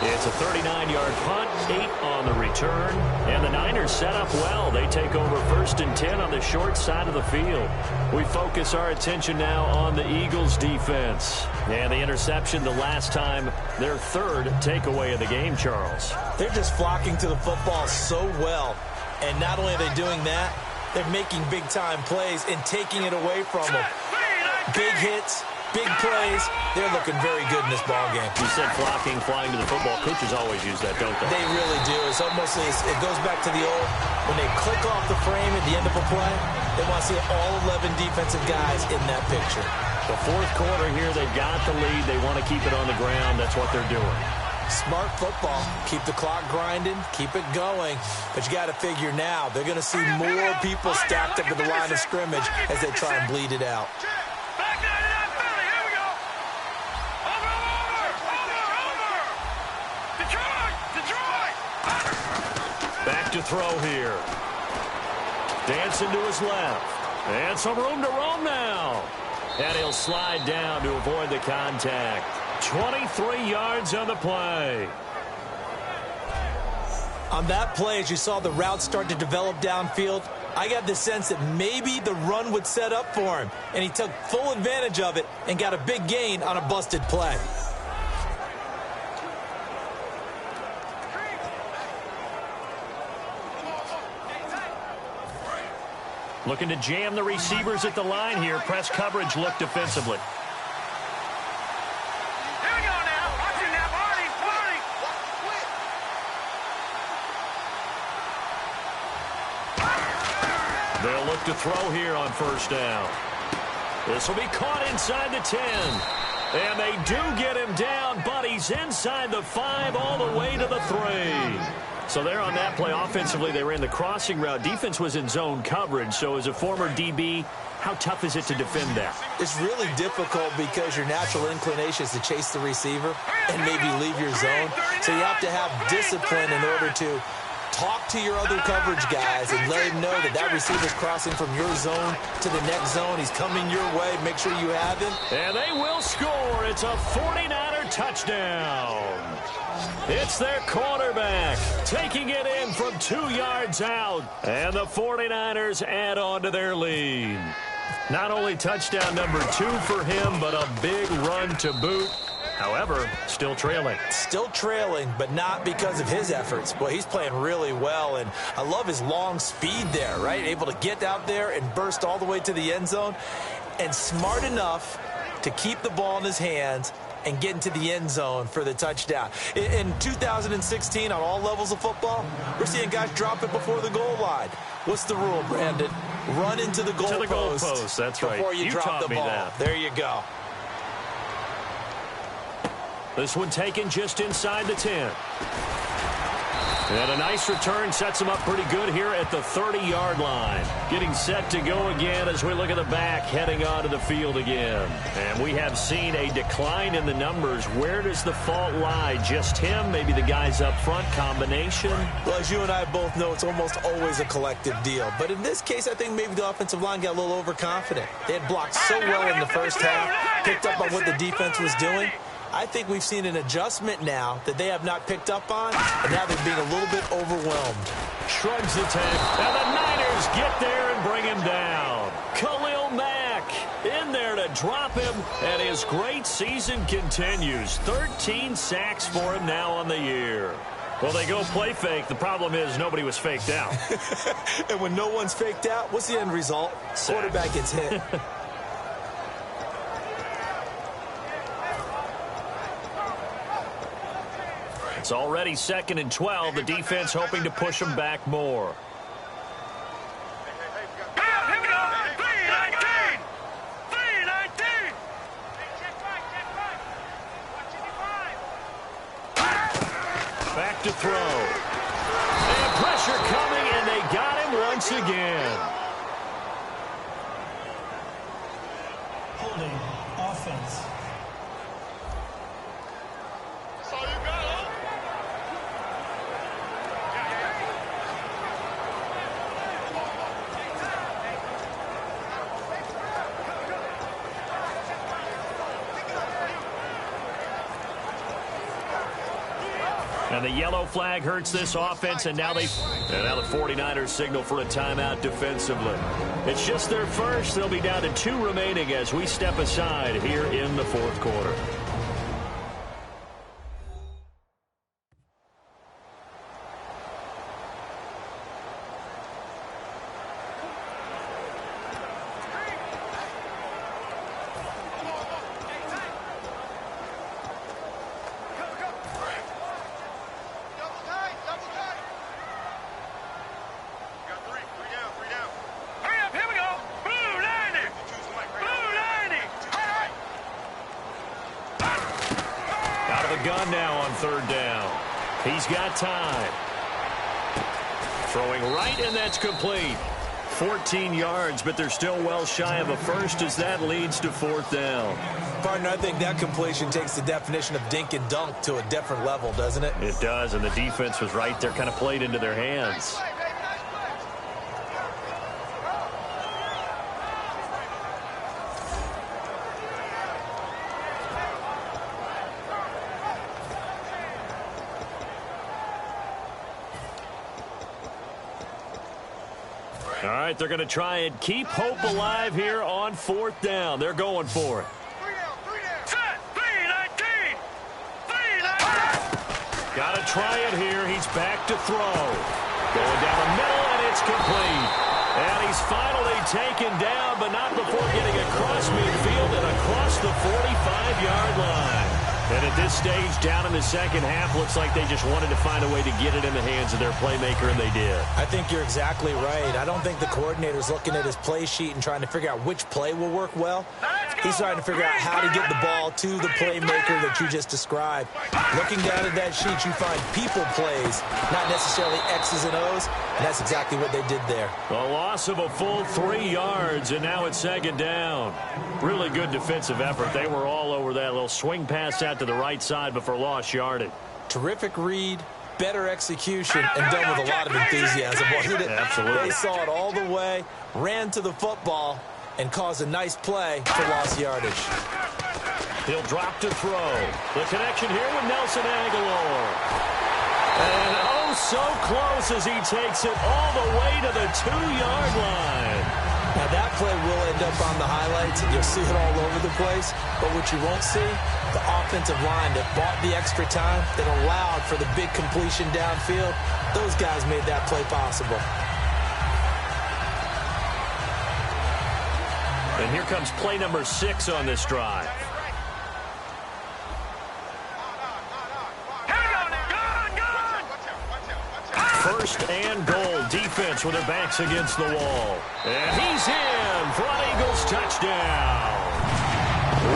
Speaker 2: It's a 39-yard punt, 8 on the return, and the Niners set up well. They take over 1st and 10 on the short side of the field. We focus our attention now on the Eagles' defense. And the interception the last time, their 3rd takeaway of the game, Charles.
Speaker 1: They're just flocking to the football so well. And not only are they doing that, they're making big-time plays and taking it away from them. Big hits. Big plays. They're looking very good in this ball game.
Speaker 2: You said flocking, flying to the football. Coaches always use that, don't they?
Speaker 1: They really do. It's almost, it goes back to the old, when they click off the frame at the end of a play, they want to see all 11 defensive guys in that picture.
Speaker 2: The 4th quarter here, they've got the lead. They want to keep it on the ground. That's what they're doing.
Speaker 1: Smart football. Keep the clock grinding. Keep it going. But you got to figure now, they're going to see more people stacked up at the line of scrimmage as they try and bleed it out.
Speaker 2: Back to throw here. Dancing to his left. And some room to roam now. And he'll slide down to avoid the contact. 23 yards on the play.
Speaker 1: On that play, as you saw the route start to develop downfield, I got the sense that maybe the run would set up for him. And he took full advantage of it and got a big gain on a busted play.
Speaker 2: Looking to jam the receivers at the line here. Press coverage look defensively.
Speaker 4: Here we go now. Watching that party.
Speaker 2: They'll look to throw here on 1st down. This will be caught inside the 10. And they do get him down, but he's inside the 5 all the way to the 3. So there on that play, offensively, they ran the crossing route. Defense was in zone coverage. So as a former DB, how tough is it to defend that?
Speaker 1: It's really difficult because your natural inclination is to chase the receiver and maybe leave your zone. So you have to have discipline in order to talk to your other coverage guys and let him know that that receiver's crossing from your zone to the next zone. He's coming your way. Make sure you have him.
Speaker 2: And they will score. It's a 49er touchdown. It's their quarterback taking it in from 2 yards out. And the 49ers add on to their lead. Not only touchdown number 2 for him, but a big run to boot. However, still trailing.
Speaker 1: Still trailing, but not because of his efforts. Boy, he's playing really well, and I love his long speed there, right? Able to get out there and burst all the way to the end zone, and smart enough to keep the ball in his hands and get into the end zone for the touchdown. In 2016, on all levels of football, we're seeing guys drop it before the goal line. What's the rule, Brandon? Run into the goalpost.
Speaker 2: That's right.
Speaker 1: Before you drop the ball.
Speaker 2: That.
Speaker 1: There you go.
Speaker 2: This one taken just inside the 10. And a nice return sets him up pretty good here at the 30-yard line. Getting set to go again as we look at the back, heading onto the field again. And we have seen a decline in the numbers. Where does the fault lie? Just him? Maybe the guys up front? Combination?
Speaker 1: Well, as you and I both know, it's almost always a collective deal. But in this case, I think maybe the offensive line got a little overconfident. They had blocked so well in the first half, picked up on what the defense was doing. I think we've seen an adjustment now that they have not picked up on, and now they're being a little bit overwhelmed.
Speaker 2: Shrugs the tank, and the Niners get there and bring him down. Khalil Mack in there to drop him, and his great season continues. 13 sacks for him now on the year. Well, they go play fake. The problem is nobody was faked out.
Speaker 1: And when no one's faked out, what's the end result?
Speaker 2: Sack.
Speaker 1: Quarterback gets hit.
Speaker 2: It's already 2nd and 12. The defense hoping to push them back more.
Speaker 4: Here we go. 3-19. 3-19.
Speaker 2: Back to throw. And pressure coming, and they got him once again.
Speaker 3: Holding offense.
Speaker 4: That's all you got, huh?
Speaker 2: And the yellow flag hurts this offense, and now the 49ers signal for a timeout defensively. It's just their first. They'll be down to 2 remaining as we step aside here in the fourth quarter. Gun now on third down. He's got time. Throwing right, and that's complete. 14 yards, but they're still well shy of a first as that leads to fourth down.
Speaker 1: Partner, I think that completion takes the definition of dink and dunk to a different level, doesn't it?
Speaker 2: It does, and the defense was right there, kind of played into their hands. All right, they're going to try and keep hope alive here on fourth down. They're going for it.
Speaker 4: Set, 3-19.
Speaker 2: Got to try it here. He's back to throw. Going down the middle, and it's complete. And he's finally taken down, but not before getting across midfield and across the 45-yard line. And at this stage, down in the second half, looks like they just wanted to find a way to get it in the hands of their playmaker, and they did.
Speaker 1: I think you're exactly right. I don't think the coordinator's looking at his play sheet and trying to figure out which play will work well. He's trying to figure out how to get the ball to the playmaker that you just described. Looking down at that sheet, you find people plays, not necessarily X's and O's, and that's exactly what they did there.
Speaker 2: A loss of a full 3 yards, and now it's second down. Really good defensive effort. They were all over that little swing pass out to the right side before lost yardage.
Speaker 1: Terrific read, better execution, and done with a lot of enthusiasm.
Speaker 2: Absolutely.
Speaker 1: They saw it all the way, ran to the football, and caused a nice play for lost yardage.
Speaker 2: He'll drop to throw. The connection here with Nelson Aguilar. And oh, so close as he takes it all the way to the 2-yard line.
Speaker 1: Now that play will end up on the highlights, and you'll see it all over the place. But what you won't see, the offensive line that bought the extra time, that allowed for the big completion downfield, those guys made that play possible.
Speaker 2: And here comes play number 6 on this drive. First and goal. Defense with their backs against the wall. And he's in for an Eagles touchdown.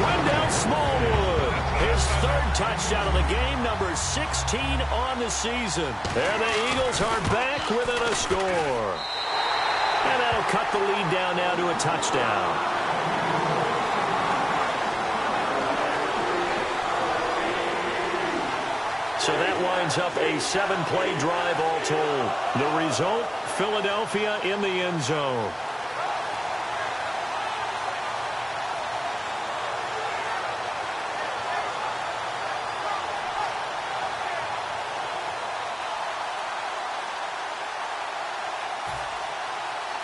Speaker 2: Wendell Smallwood, his 3rd touchdown of the game, number 16 on the season. And the Eagles are back within a score. And that'll cut the lead down now to a touchdown. So that winds up a 7-play drive all told. The result, Philadelphia in the end zone.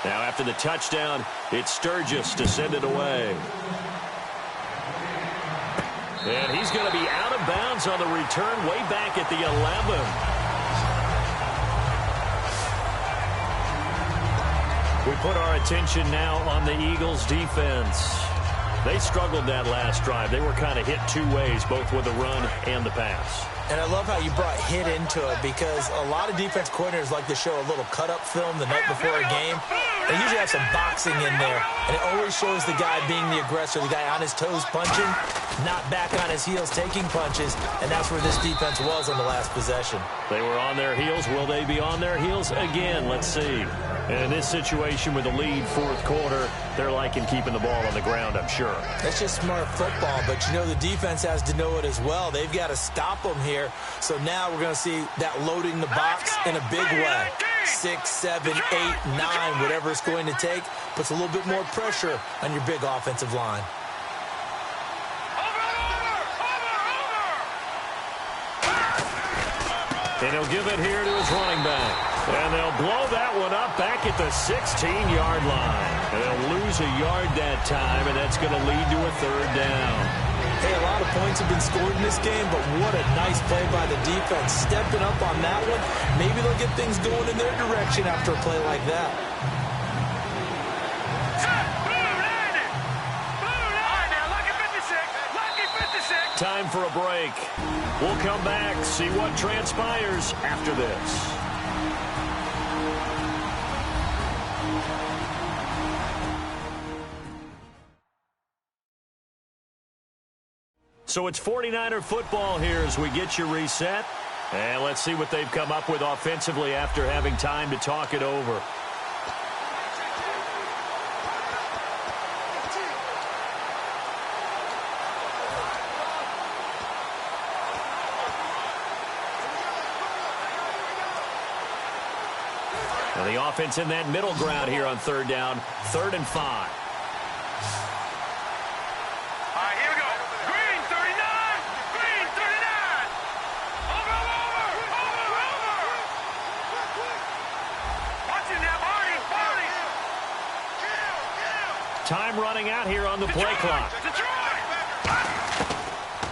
Speaker 2: Now after the touchdown, it's Sturgis to send it away. And he's going to be out of bounds on the return way back at the 11. We put our attention now on the Eagles defense. They struggled that last drive. They were kind of hit 2 ways, both with the run and the pass.
Speaker 1: And I love how you brought hit into it, because a lot of defense coordinators like to show a little cut-up film the night before a game. They usually have some boxing in there, and it always shows the guy being the aggressor, the guy on his toes punching. not back on his heels taking punches, and that's where this defense was on the last possession.
Speaker 2: They were on their heels. Will they be on their heels again? Let's see. And in this situation with a lead fourth quarter, they're liking keeping the ball on the ground, I'm sure.
Speaker 1: That's just smart football, but you know the defense has to know it as well. They've got to stop them here. So now we're going to see that loading the box in a big way. 6, 7, 8, 9, whatever it's going to take, puts a little bit more pressure on your big offensive line.
Speaker 2: And he'll give it here to his running back. And they'll blow that one up back at the 16-yard line. And they'll lose a yard that time, and that's going to lead to a third down.
Speaker 1: Hey, a lot of points have been scored in this game, but what a nice play by the defense. Stepping up on that one, maybe they'll get things going in their direction after a play like that.
Speaker 2: Time for a break. We'll come back, see what transpires after this. So it's 49er football here as we get you reset. And let's see what they've come up with offensively after having time to talk it over. And the offense in that middle ground here on third down, 3rd and 5. Time running out here on the play clock.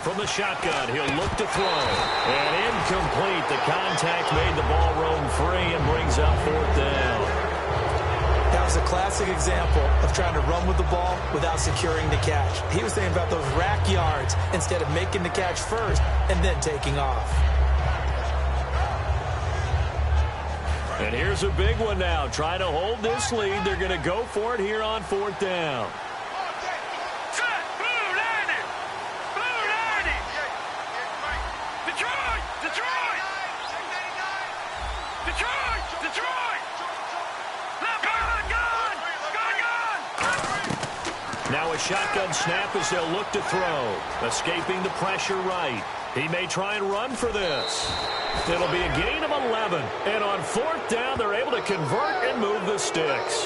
Speaker 2: From the shotgun, he'll look to throw. And incomplete. The contact made the ball roam free and brings up 4th down.
Speaker 1: That was a classic example of trying to run with the ball without securing the catch. He was thinking about those rack yards instead of making the catch first and then taking off.
Speaker 2: And here's a big one now. Trying to hold this lead. They're going to go for it here on 4th down. Now a shotgun snap as they'll look to throw. Escaping the pressure right. He may try and run for this. It'll be a gain of 11. And on 4th down, they're able to convert and move the sticks.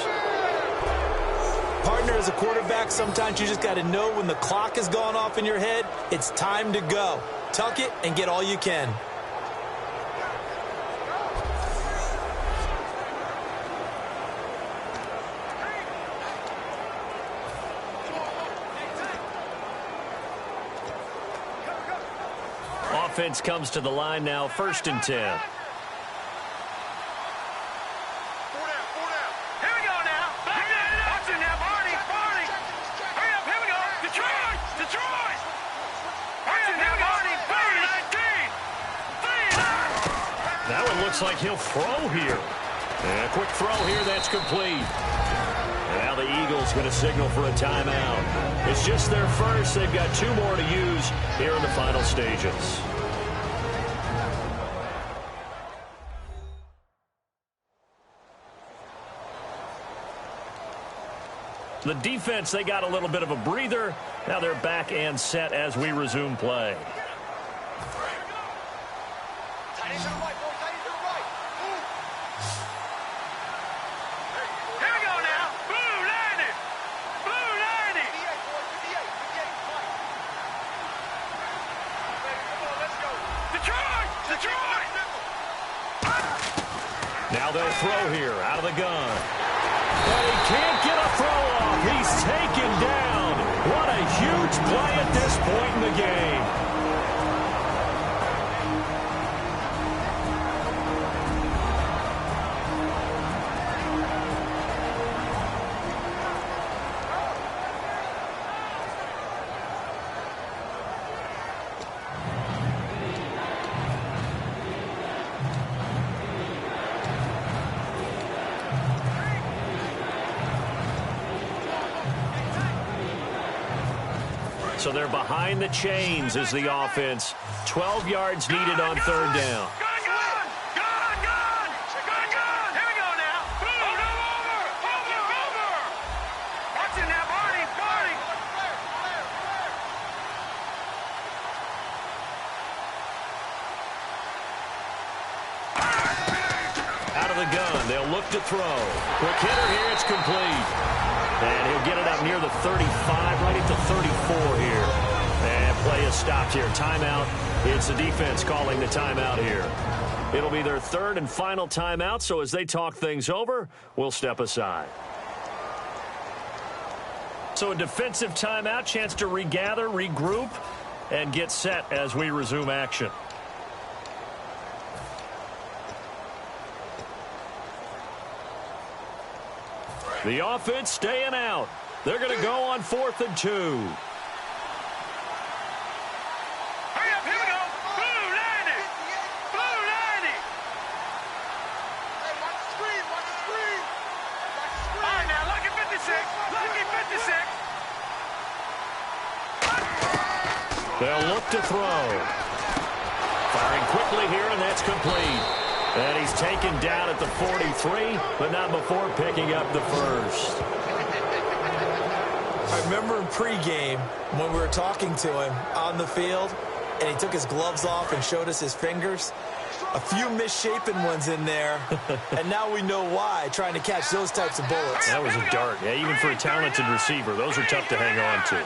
Speaker 1: Partner, as a quarterback, sometimes you just got to know when the clock has gone off in your head, it's time to go. Tuck it and get all you can.
Speaker 2: Offense comes to the line now, 1st and 10.
Speaker 4: 4 down. Here we go now. Back in. Watching now, Barney. Hurry up, here we go. Detroit. Watching now, Barney. 19.
Speaker 2: That one looks like he'll throw here. And a quick throw here, that's complete. And now the Eagles going to signal for a timeout. It's just their first. They've got 2 more to use here in the final stages. The defense, they got a little bit of a breather. Now they're back and set as we resume play. Now they'll throw here out of the gun. But he can't get a throw off. He's taken down. What a huge play at this point in the game. So they're behind the chains as the offense. 12 yards needed on third down. The gun. They'll look to throw. Quick hitter here. It's complete. And he'll get it up near the 35, right at the 34 here. And play is stopped here. Timeout. It's the defense calling the timeout here. It'll be their third and final timeout, so as they talk things over, we'll step aside. So a defensive timeout, chance to regather, regroup, and get set as we resume action. The offense staying out. They're going to go on 4th and 2.
Speaker 4: Hurry up, here we go. Blue 90. Blue 90. Hey, watch the screen, watch the screen. Watch the screen. All right, now, lucky 56. Lucky 56.
Speaker 2: They'll look to throw. Firing quickly here, and that's complete. And he's taken down at the 43, but not before picking up the first.
Speaker 1: I remember in pregame when we were talking to him on the field, and he took his gloves off and showed us his fingers. A few misshapen ones in there, and now we know why, trying to catch those types of bullets.
Speaker 2: That was a dart. Yeah, even for a talented receiver, those are tough to hang on to.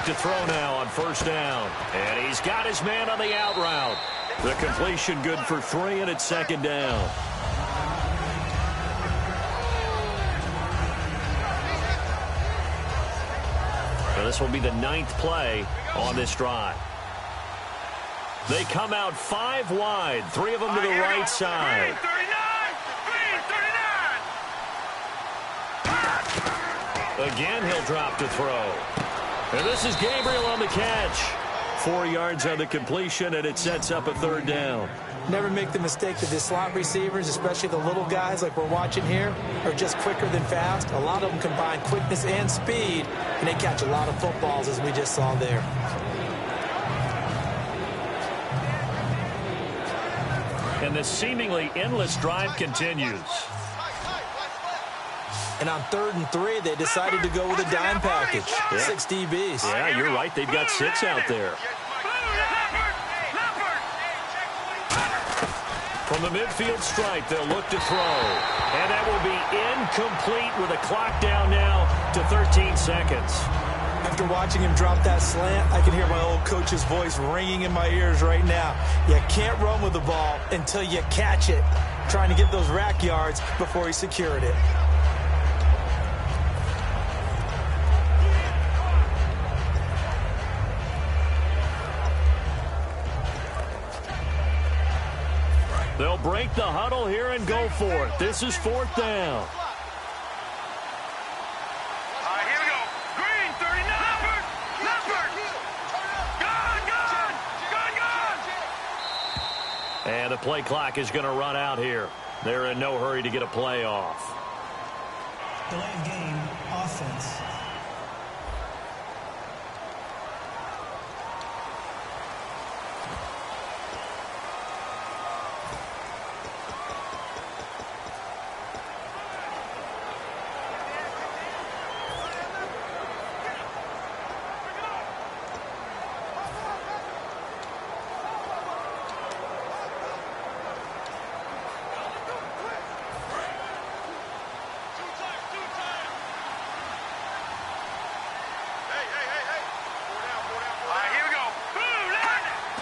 Speaker 2: To throw now on first down. And he's got his man on the out route. The completion good for 3, and it's second down. So this will be the 9th play on this drive. They come out 5 wide, 3 of them to the right side. Again, he'll drop to throw. And this is Gabriel on the catch. 4 yards on the completion, and it sets up a third down.
Speaker 1: Never make the mistake that the slot receivers, especially the little guys like we're watching here, are just quicker than fast. A lot of them combine quickness and speed, and they catch a lot of footballs, as we just saw there.
Speaker 2: And the seemingly endless drive continues.
Speaker 1: And on 3rd and 3, they decided to go with a dime package. Yeah. 6 DBs.
Speaker 2: Yeah, you're right. They've got 6 out there. From the midfield stripe, they'll look to throw. And that will be incomplete with a clock down now to 13 seconds.
Speaker 1: After watching him drop that slant, I can hear my old coach's voice ringing in my ears right now. You can't run with the ball until you catch it. Trying to get those rack yards before he secured it.
Speaker 2: They'll break the huddle here and go for it. This is 4th down.
Speaker 4: All right, here we go. Green, 39. Leopard. Gun.
Speaker 2: And the play clock is going to run out here. They're in no hurry to get a play off.
Speaker 3: Delayed game, offense.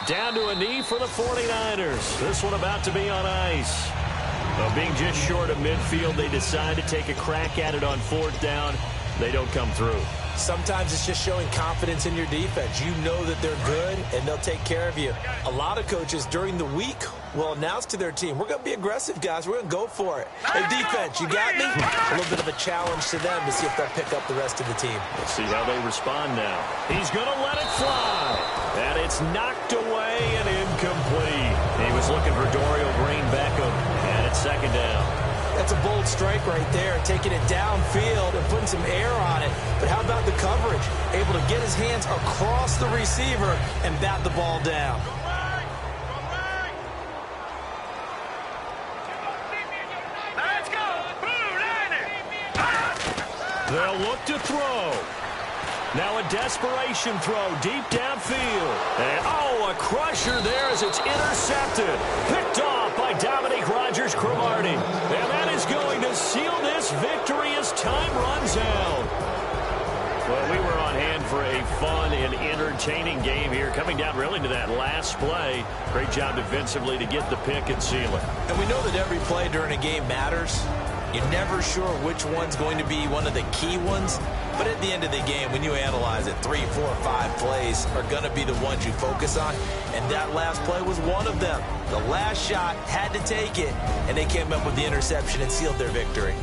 Speaker 2: Down to a knee for the 49ers. This one about to be on ice. Well, being just short of midfield, they decide to take a crack at it on 4th down. They don't come through.
Speaker 1: Sometimes it's just showing confidence in your defense. You know that they're good, and they'll take care of you. A lot of coaches during the week will announce to their team, we're going to be aggressive, guys. We're going to go for it. Hey, defense, you got me? A little bit of a challenge to them to see if they'll pick up the rest of the team.
Speaker 2: Let's see how they respond now. He's going to let it fly. And it's knocked away and incomplete. He was Eagles looking for Dorial Green-Beckham, and it's second down.
Speaker 1: That's a bold strike right there, taking it downfield and putting some air on it. But how about the coverage? Able to get his hands across the receiver and bat the ball down.
Speaker 4: Let's go. Blue line.
Speaker 2: They'll look to throw. Now a desperation throw deep downfield. And, a crusher there as it's intercepted. Picked off by Dominique Rodgers-Cromartie. And that is going to seal this victory as time runs out. Well, we were on hand for a fun and entertaining game here, coming down really to that last play. Great job defensively to get the pick and seal it.
Speaker 1: And we know that every play during a game matters. You're never sure which one's going to be one of the key ones. But at the end of the game, when you analyze it, 3, 4, 5 plays are going to be the ones you focus on. And that last play was one of them. The last shot had to take it, and they came up with the interception and sealed their victory.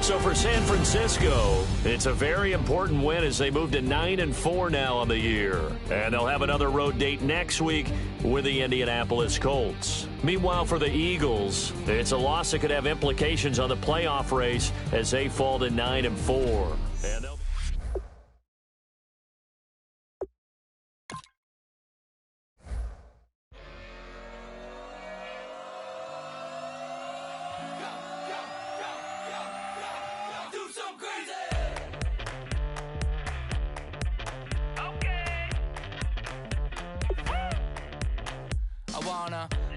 Speaker 2: So for San Francisco, it's a very important win as they move to 9-4 now on the year. And they'll have another road date next week with the Indianapolis Colts. Meanwhile, for the Eagles, it's a loss that could have implications on the playoff race as they fall to 9-4. And they'll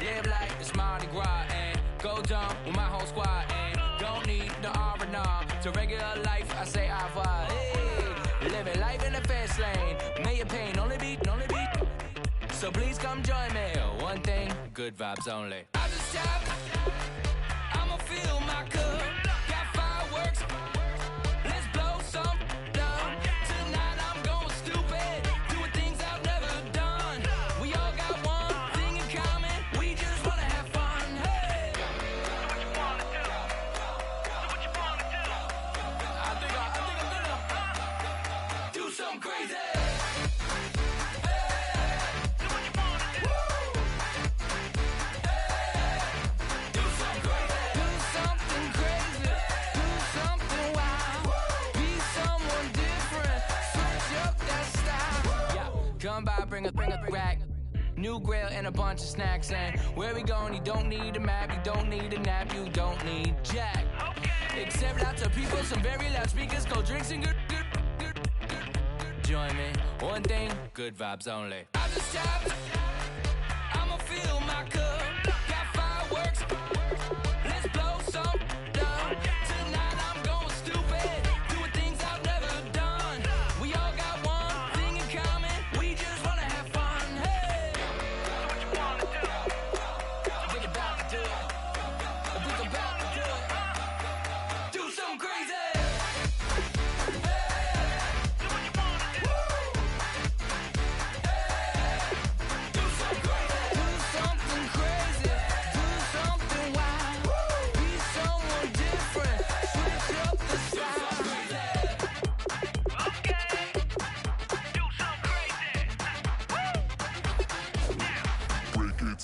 Speaker 7: live like it's Mardi Gras and go dumb with my whole squad and don't need the R&R to regular life. I say au revoir. Hey, living life in the fast lane. May your pain only beat. So please come join me. One thing, good vibes only. I just stopped. I'ma fill my cup. Got fireworks. Let's blow some down. Tonight I'm going stupid. Doing things I've never done. We all got one thing in common. We just wanna have fun. Hey. Do what you wanna do. Do what you wanna do. I think I'm gonna do something crazy. Come by, bring a rack. New grill and a bunch of snacks. And where we going, you don't need a map. You don't need a nap. You don't need jack. Except lots of people, some very loud speakers, cold drinks and good. Join me. One thing, good vibes only. I just stopped. I'ma fill my cup. Got fireworks. Let's blow some down. Tonight I'm going stupid. Doing things I've never done. We all got one thing in common. We just wanna have fun. Hey. Do what you wanna do. I think about to do it. I think I'm about to do it. Do something crazy.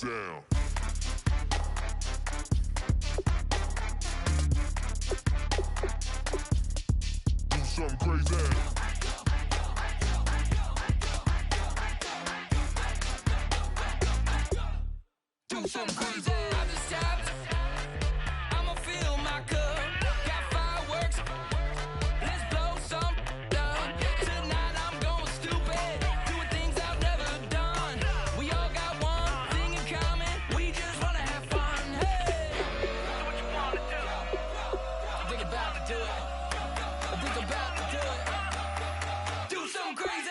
Speaker 8: Down. Do something crazy.
Speaker 7: Do something crazy. I just stopped. I'ma fill my cup. Got fireworks. Let's blow some down. Tonight I'm going stupid. Doing things I've never done. We all got one thing in common. We just wanna have fun. Hey. Do what you wanna do. I think about to do it. I think I'm about to do it. Do something crazy.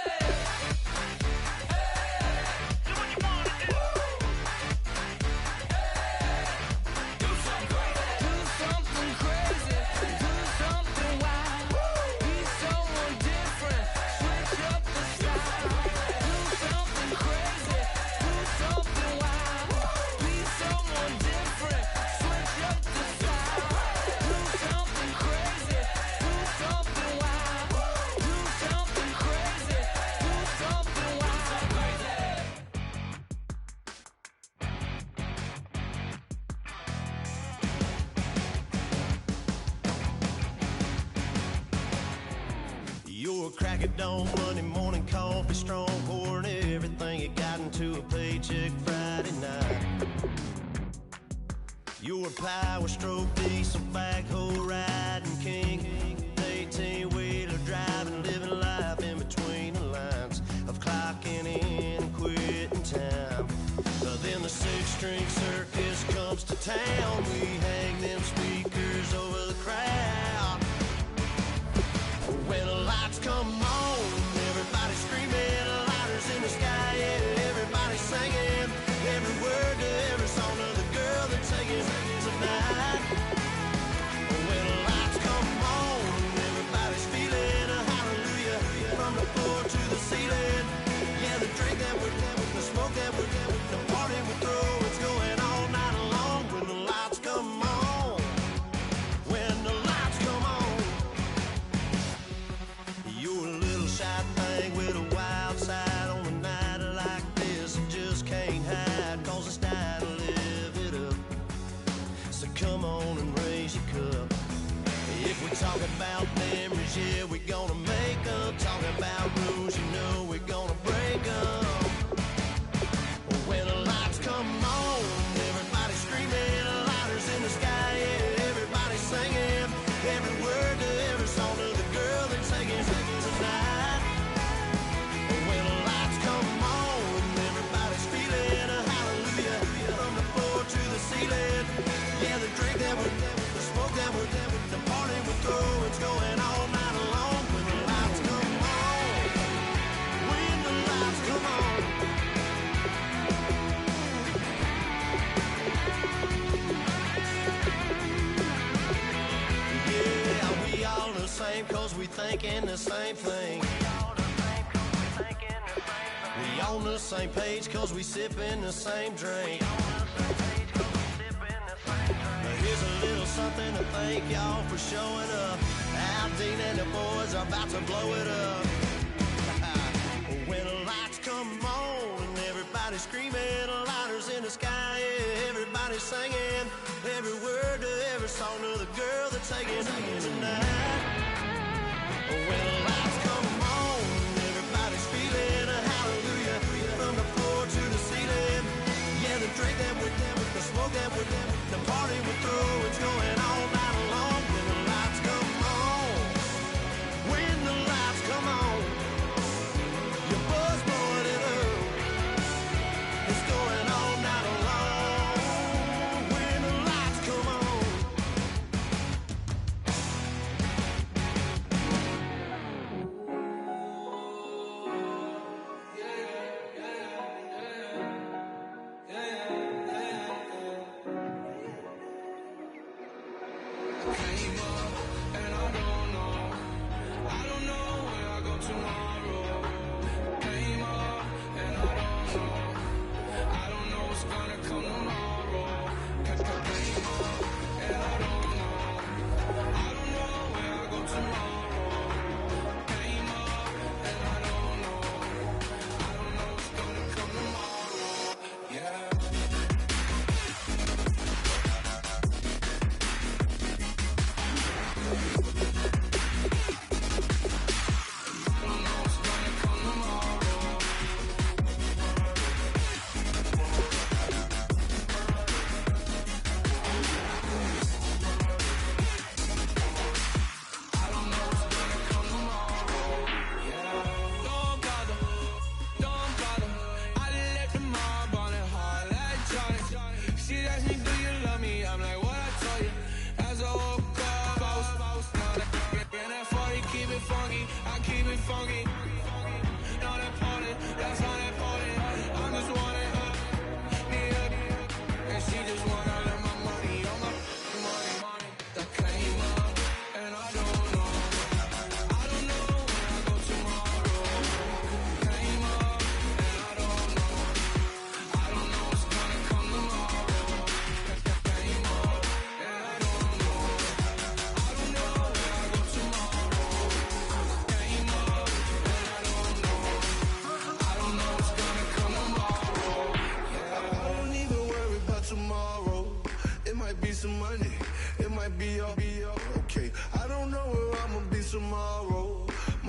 Speaker 9: crack of dawn, Monday morning coffee, strong pouring everything you got into a paycheck Friday night. Your power stroke, diesel backhoe riding king, 18-wheeler driving, living life in between the lines of clocking in and quitting time. Then the six-string circus comes to town. We hang them speakers over the crowd. When the lights come on, everybody screaming, lighters in the sky, yeah, everybody singing every word to every song of the girl they're taking tonight. When the lights come on, everybody's feeling a hallelujah from the floor to the ceiling. Yeah, the drink that we're doing, the smoke that we're doing, the party we throw, it's going all night long. When the lights come on, when the lights come on, you're a little shy thing with a wild side on a night like this. You just can't hide, cause it's time to live it up. So come on and raise your cup. If we talk about memories, yeah, we're gonna make them. Talk about rules, you know we're gonna break them. When the lights come on, everybody screaming, lighters in the sky, yeah, everybody singing every word to every song of the girl they're taking tonight. When the lights come on, everybody's feeling a hallelujah from the floor to the ceiling. Yeah, the drink that we're doing, the smoke that we're doing, the party we throw, it's going all night long. When the lights come on, when the lights come on. Yeah, we all the same cause we thinking the same thing. We on the same page cause we sipping the same drink. Here's a little something to thank y'all for showing up. Al Dean and the boys are about to blow it up. When the lights come on and everybody's screaming, lighters in the sky, yeah, everybody's singing every word to every song of the girl they're taking tonight. When the lights come on, everybody's feeling a hallelujah from the floor to the ceiling. Yeah, the drink that we're doing, the smoke that we're doing, the party we throw, it's going all night long. When the lights come on, when the lights come on, your buzz blowing it up, it's going all night long. When the lights come on.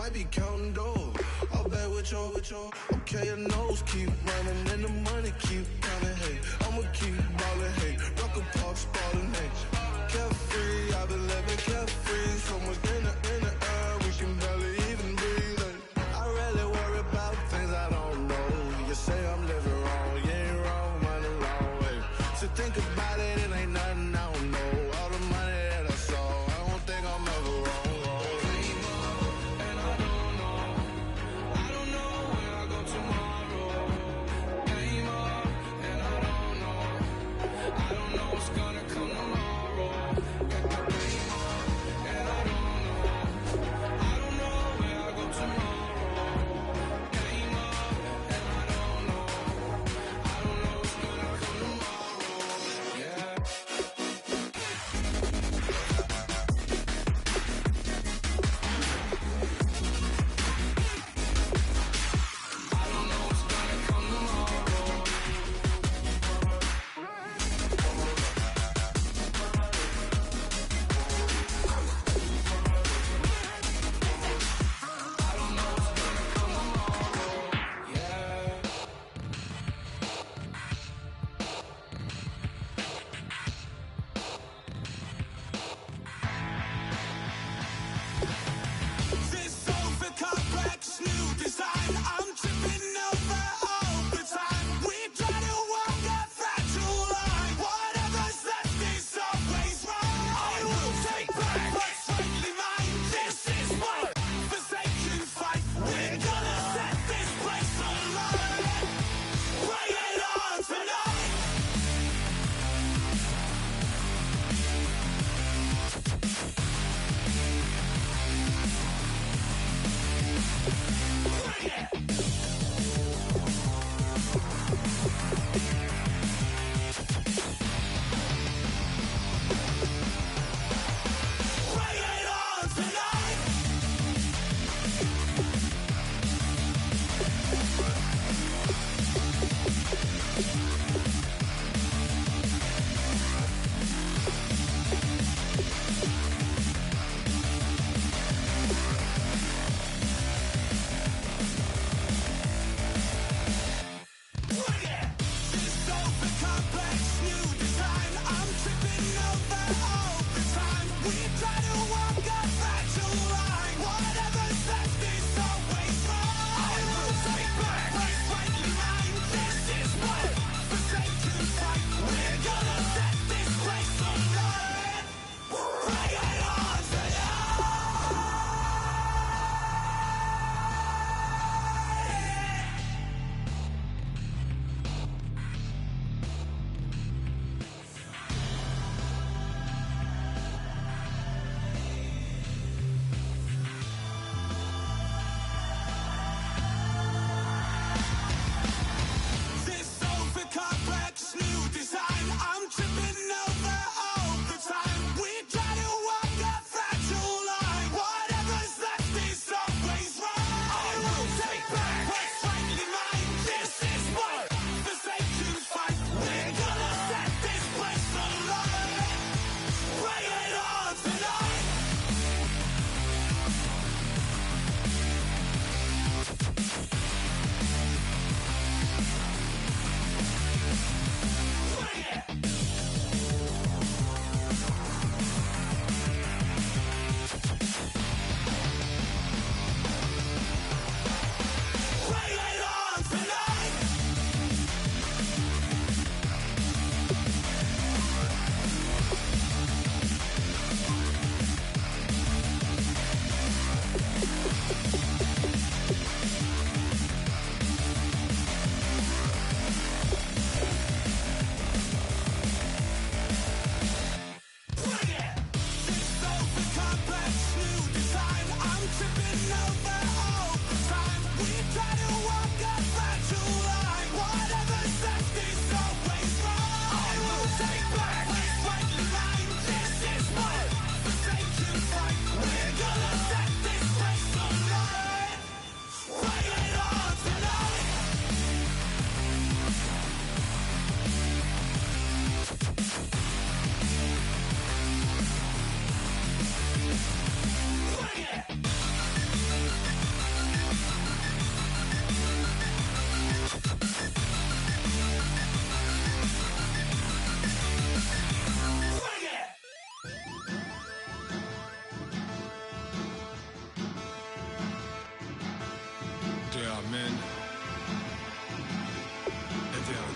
Speaker 10: might be counting doors. All back with your, okay, your nose keep running and the money keep coming. Hey, I'ma keep ballin'. Hey, rock a park, spallin'. Hey, carefree, I've been living carefree. So much in the air, we can barely even breathe. Hey, I really worry about things I don't know. You say I'm living wrong, you ain't wrong, money long. Hey, so think about it, it ain't nothing I don't know. All the money that I saw, I don't think I'm ever wrong.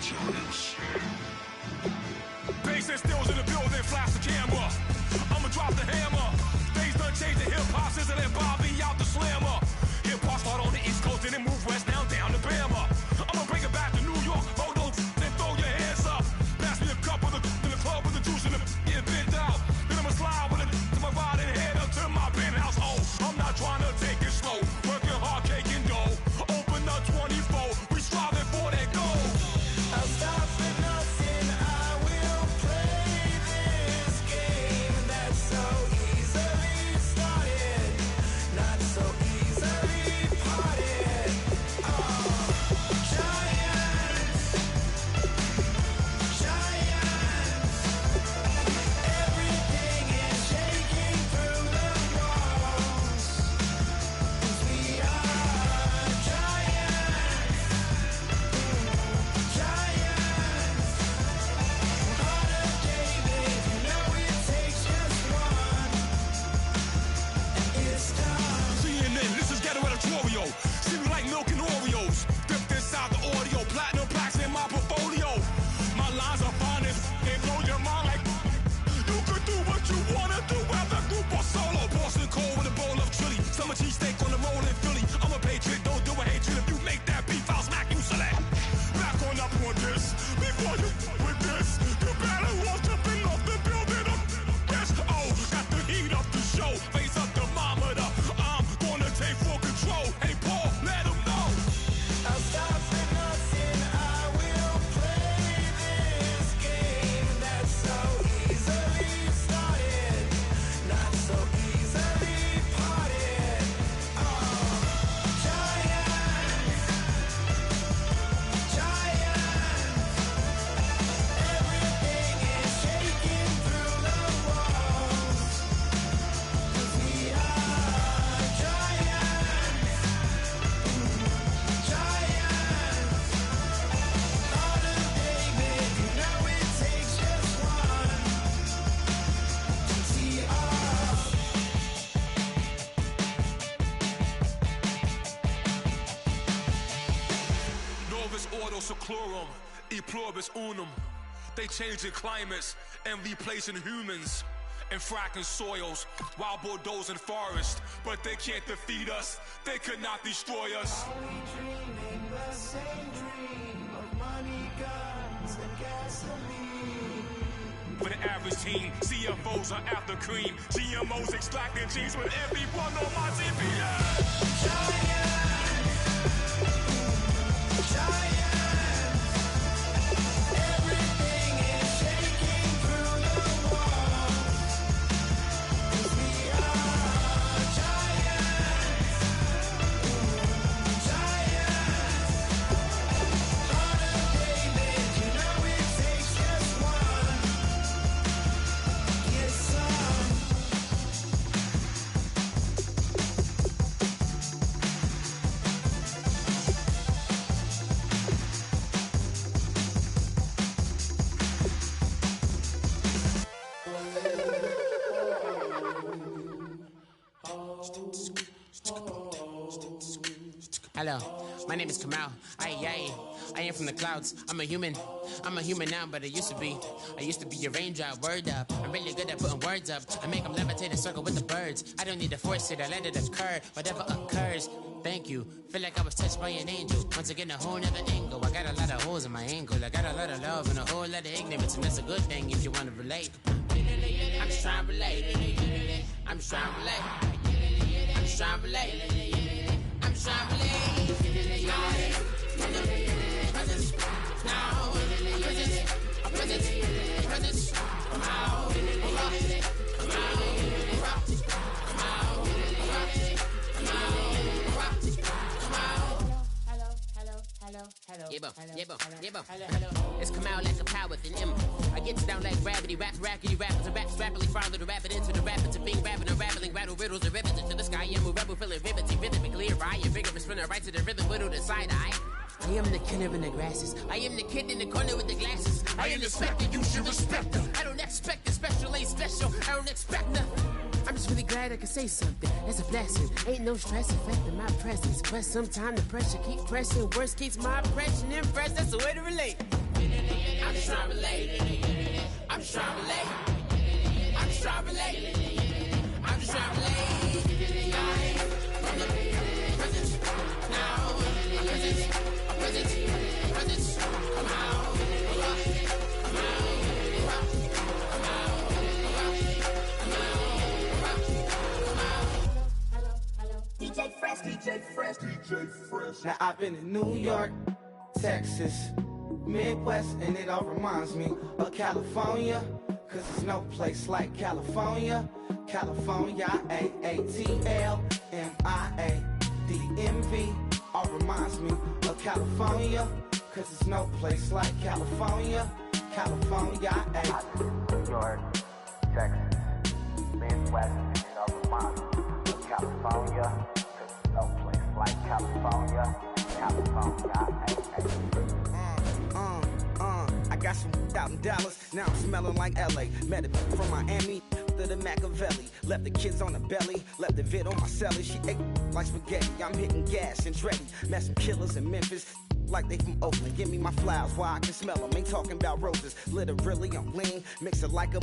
Speaker 8: Giants.
Speaker 11: Bass and stills in the building, flash the camera. I'ma drop the hammer. Things done changed the hip-hop, sizzle and Bobby out the slammer. Hip-hop start on the East Coast, then it move west, now down to Bama. I'ma bring it back to New York, hold those and throw your hands up. Pass me a cup of the in the club with the juice in the get bent out. Then I'ma slide with it to my ride and head up to my penthouse. Oh, I'm not trying to take it slow, working hard, cake and dough. Open up 24, we striving for that goal.
Speaker 9: I'll stop at nothing, I will play this game that's so easily started, not so easily parted. Oh, giants, everything is shaking through the walls, 'cause we are giants. Heart of David, you know it takes just one, and it's done.
Speaker 11: CNN, this is ghetto editorial. See me like milk and Oreos. Dipped inside the audio, platinum plaques in my portfolio. My lines are fine as they blow your mind like you could do what you wanna do, whether group or solo. Boston cold with a bowl of chili. Summer cheesesteak on the roll in Philly. I'm a patriot, don't do a hatred. If you make that beef, I'll smack you silly. Back on up on this. Before you with this, you better walk up and off the building up. Yes, oh, got the heat up the show. Face up thermometer. I'm gonna take full control. Hey, Paul, let him know.
Speaker 9: I'll stop at nothing, I will play this game that's so easily started, not so easily parted. Oh, giants, everything is shaking through the walls, 'cause we are giants. Heart of David, you know it takes just one to tee off.
Speaker 11: Novus ordo seclorum, e pluribus unum. They changing climates and replacing humans and fracking soils, wild bulldozing forests. But they can't defeat us, they could not destroy us.
Speaker 9: Are we dreaming the same dream of money, guns, and gasoline?
Speaker 11: For the average team, CFOs are after cream. GMOs extracting genes with everyone on my CPS.
Speaker 9: Everything is shaking through the walls, 'cause we are giants. Heart of David, you know it takes just one. Get some.
Speaker 12: Hello, my name is Kamal. I am from the clouds. I'm a human now, but I used to be a raindrop. Word up, I'm really good at putting words up. I make them levitate and circle with the birds. I don't need to force it, I let it occur. Whatever occurs, thank you. Feel like I was touched by an angel. Once again, a whole nother angle. I got a lot of holes in my angle. I got a lot of love and a whole lot of ignorance, and that's a good thing if you want to relate. I'm just trying to relate. I'm just trying to relate. I'm just trying to relate. I'm just trying to relate. It's come out like a power with an M. I get down like gravity, raps, rackety, rappers, and raps rapidly follow the rapid into the rapid to being rapping and rattling, rattle riddles and ribbons into the sky. I'm a rebel, feeling riveting, rhythm, clear eye, and vigorous, spinning right to the rhythm, whittle the side eye. I am the killer in the grasses. I am the kid in the corner with the glasses. I am the specter, you should respect them. I don't expect the special, ain't special. I don't expect nothing. I'm just really glad I can say something. That's a blessing. Ain't no stress affecting my presence. But sometimes the pressure keep pressing. Worst keeps my impression impressed. That's the way to relate.
Speaker 7: I'm just trying to relate. I'm just trying to relate. I'm just trying to relate. I'm just trying to relate. From the present now. I'm present. I'm present. I'm present. Come out. Come out. Come out. Come out.
Speaker 13: DJ Fresh, DJ Fresh, DJ Fresh. Now I've been in New York, Texas, Midwest, and it all reminds me of California, cause there's no place like California. California, AATLMIA-DMV, all reminds me of California, cause there's no place like California. California,
Speaker 14: New York, Texas, Midwest, and it all reminds me of California, cause there's no place like California. California,
Speaker 13: I got some out in Dallas, now I'm smelling like LA. Met a from Miami to the Machiavelli. Left the kids on the belly, left the vid on my celly. She ate like spaghetti, I'm hitting gas and Dreddy. Met some killers in Memphis, like they from Oakland. Give me my flowers while I can smell them. Ain't talking about roses, literally I'm lean. Mix it like a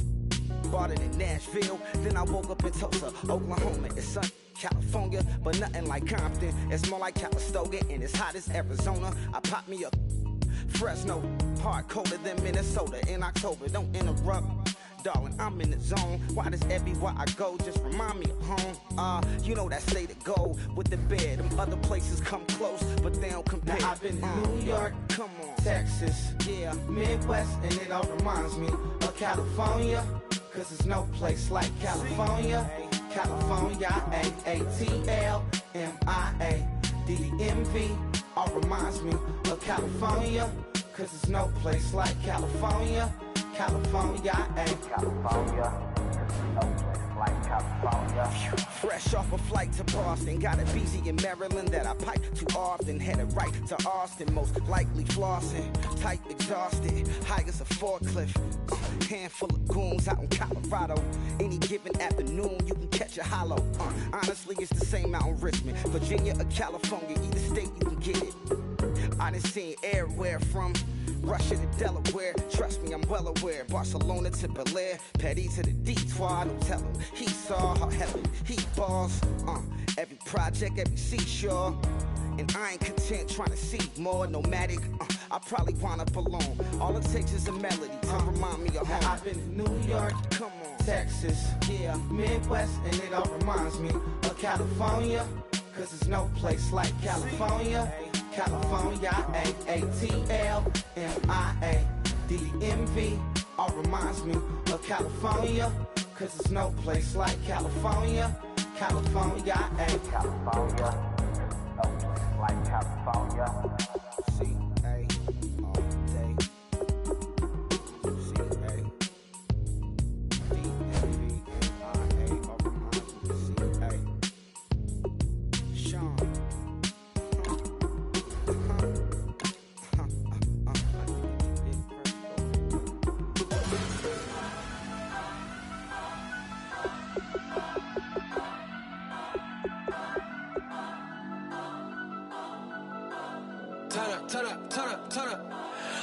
Speaker 13: bought it in Nashville. Then I woke up in Tulsa, Oklahoma. It's sun, California, but nothing like Compton. It's more like Calistoga, and it's hot as Arizona. I pop me up Fresno, hard colder than Minnesota in October. Don't interrupt, darling, I'm in the zone. Why does everywhere I go just remind me of home? You know that say to go with the bed. Them other places come close, but they don't compare. Now I've been to New York, come on, Texas, yeah, Midwest, and it all reminds me of California, cause there's no place like California. California, AATLMIA-DMV, all reminds me of California, cause there's no place like California. California,
Speaker 14: California, no place like California.
Speaker 13: Fresh off a flight to Boston, got a BZ in Maryland that I pipe too often. Headed right to Austin, most likely flossing. Tight, exhausted, high as a forklift. Handful of goons out in Colorado. Any given afternoon, you can catch a hollow. Honestly, it's the same out in Richmond, Virginia or California. Either state, you can get it. I done seen everywhere from Russia to Delaware, trust me, I'm well aware. Barcelona to Bel Air, Petty to the Detroit. Don't tell him he saw how heaven he balls. Every project, every seashore. And I ain't content trying to see more nomadic. I probably wind up alone. All it takes is a melody to remind me of home. I've been to New York, come on, Texas, yeah, Midwest, and it all reminds me of California, cause there's no place like California. California, AATLMIA-DMV, all reminds me of California, cause there's no place like California. California,
Speaker 14: California, no place like California.
Speaker 13: C-A, all day. C-A, D-M-V-M-I-A, all reminds me of C-A. Sean.
Speaker 11: Turn up.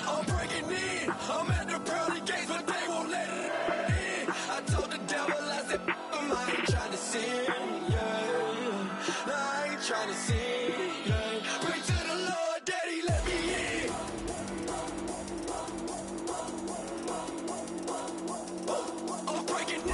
Speaker 11: I'm breaking in. I'm at the pearly gates, but they won't let it in. I told the devil, I said, I ain't trying to sin, yeah. No, I ain't trying to sin, yeah. Pray to the Lord, Daddy, let me in. I'm breaking in.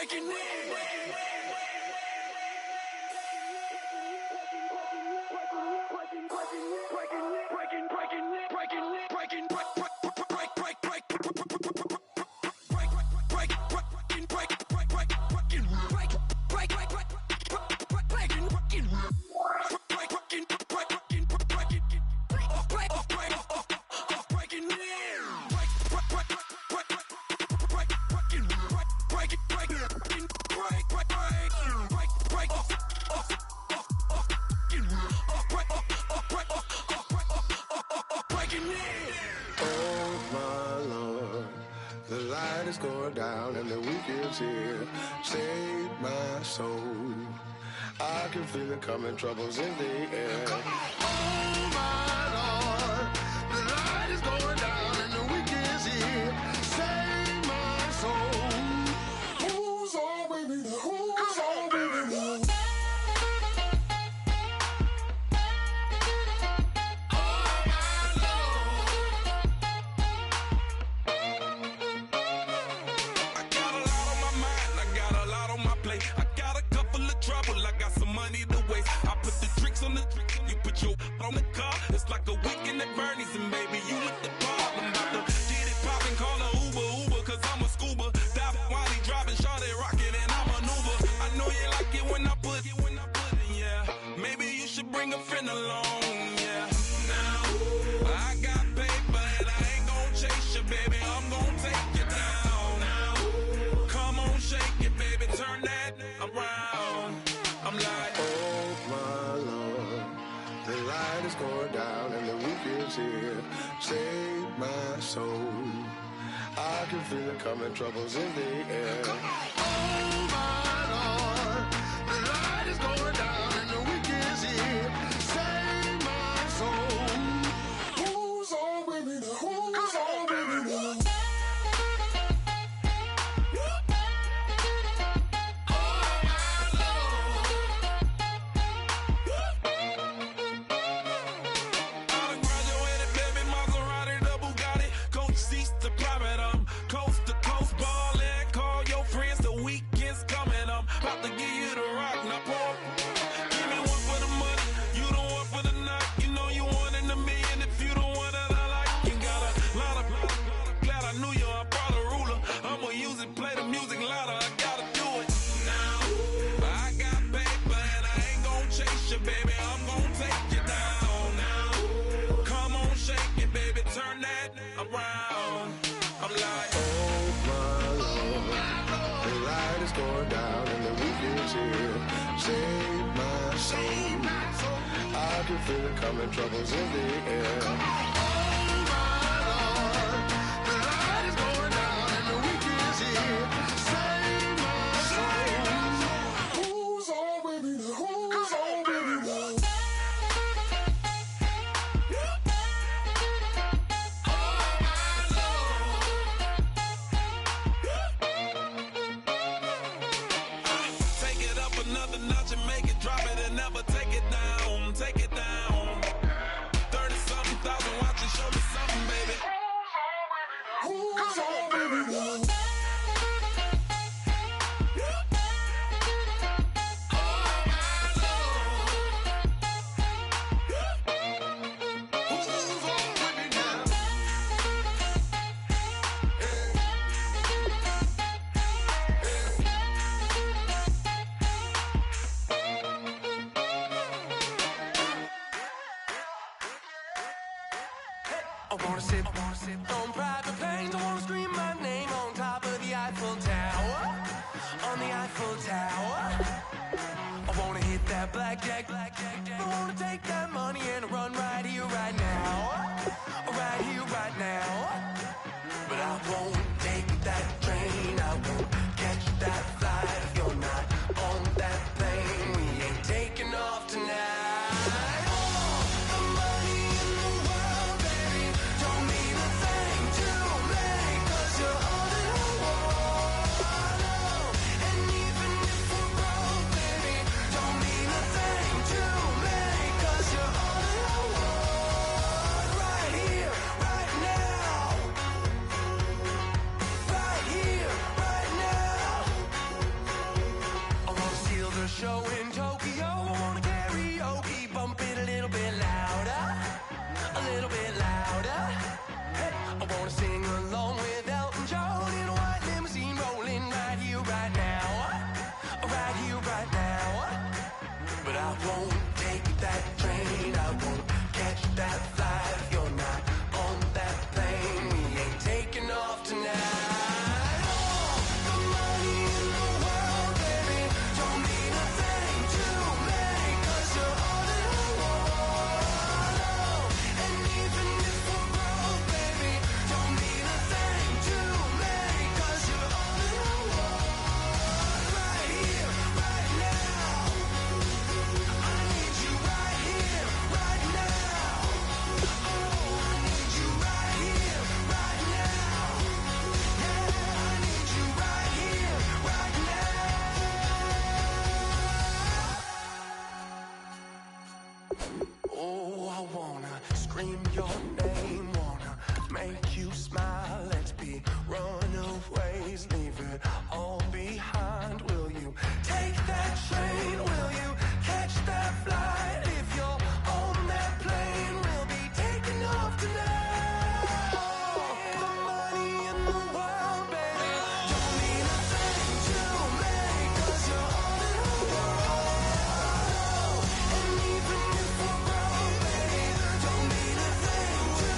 Speaker 11: breaking in.
Speaker 10: Going down and the weekend's here. Save my soul. I can feel it coming, troubles in the air. Oh my Lord, the light is going down and the weekend's here. Save my soul. Who's on with me now? Who's on with me now?
Speaker 11: On the car, it's like a weekend at Bernie's, and baby, you look the part. I'm about to get it poppin', call a Uber, cause I'm a scuba. Dive while he driving, shawty rockin', and I maneuver. I know you like it when I put it, yeah. Maybe you should bring a friend along, yeah. Now, I got paper, and I ain't gon' chase you, baby, I'm gon' take you down. Now, come on, shake it, baby, turn that around. I'm like,
Speaker 10: oh my Lord, the light is going down and the weekend's here. Save my soul. I can feel it coming, troubles in the air. Oh my Lord, the light is going down and the weekend's here. Save my soul. Who's on with me now? Who's on with me now? Going down and the weekend's here. Save my soul. I can feel it coming, troubles in the air. Oh my Lord, the light is going down and the weekend's here. Save my soul. Who's on with me now? Who's on with me now?
Speaker 11: Another notch and make it drop it and never take it down. Take it down. 30-something thousand watching, show me something, baby. Who's on, baby?
Speaker 7: I wanna sit on private planes. I wanna scream my name on top of the Eiffel Tower. On the Eiffel Tower. I wanna hit that blackjack. I wanna take that money and run right here, right now. Right here, right now. But I won't take that train. I won't catch that flight if you're not on that plane. We ain't taking off tonight. Right here, right now.
Speaker 10: but I won't take that train. I won't catch that flight if you're not on that plane. We ain't taking off tonight. All the money in the world, baby, don't mean a thing to me, 'cause you're all that I want. Oh, and even if we're broke, baby, don't mean a thing to me, 'cause you're all that I want. Right here, right now. I need you right here, right now. Oh, I need you right here, right now. Yeah, I need you right here, right now. Oh, I wanna scream your name, wanna make you smile. Let's be runaways, leave it all behind. Will you take that train? Will you catch that flight? If you're on that plane, we'll be taking off tonight. The money in the world, baby, don't mean a thing to me, 'cause you're all that I want. And even if we're broke, baby, don't mean a thing to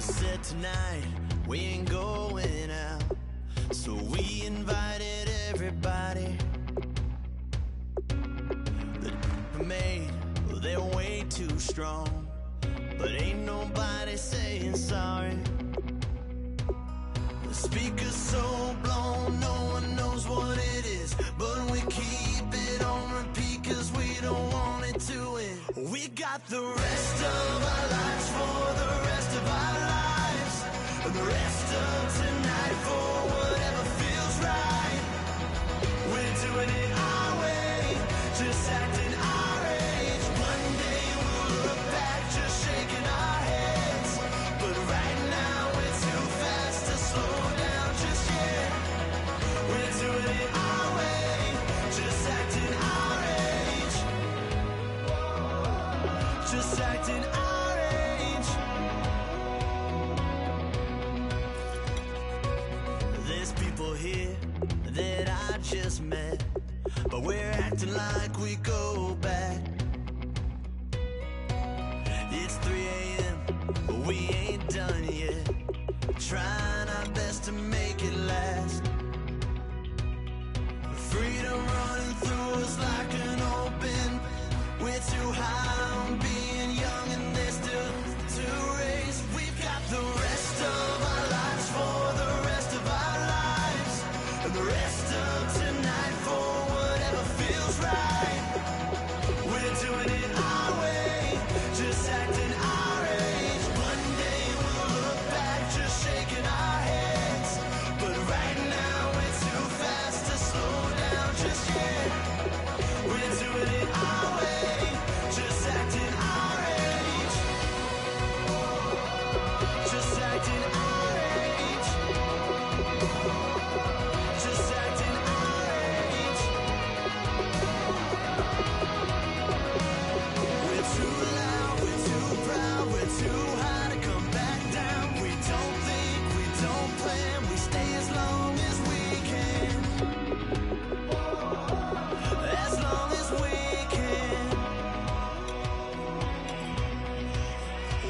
Speaker 9: Said tonight we ain't going out, so we invited everybody. The made, well, they're way too strong, but ain't nobody saying sorry. The speaker's so blown, no one knows what it is, but we keep it on repeat cause we don't want it to end. We got the rest of our lives for the rest of our lives, and the rest of tonight for whatever feels right. We're doing it our way, just acting our age. One day we'll look back just shaking our heads, but right now we're too fast to slow down just yet. We're doing it our way, just acting our age, just acting our age. There's people here that I just met, but we're acting like we go back. It's 3 a.m., but we ain't done yet, trying our best to make it last. Freedom running through us like an open. We're too high on being young and there's still to race. We've got the rest of our lives for the rest of our lives, and the rest of tonight for whatever feels right. We're doing it our way, just acting our age. One day we'll look back just shaking our heads, but right now we're too fast to slow down just yet. We're doing it our way, just acting our age, just acting our age, just acting our age. We're too loud, we're too proud, we're too high to come back down. We don't think, we don't plan, we stay as long as we can, as long as we can.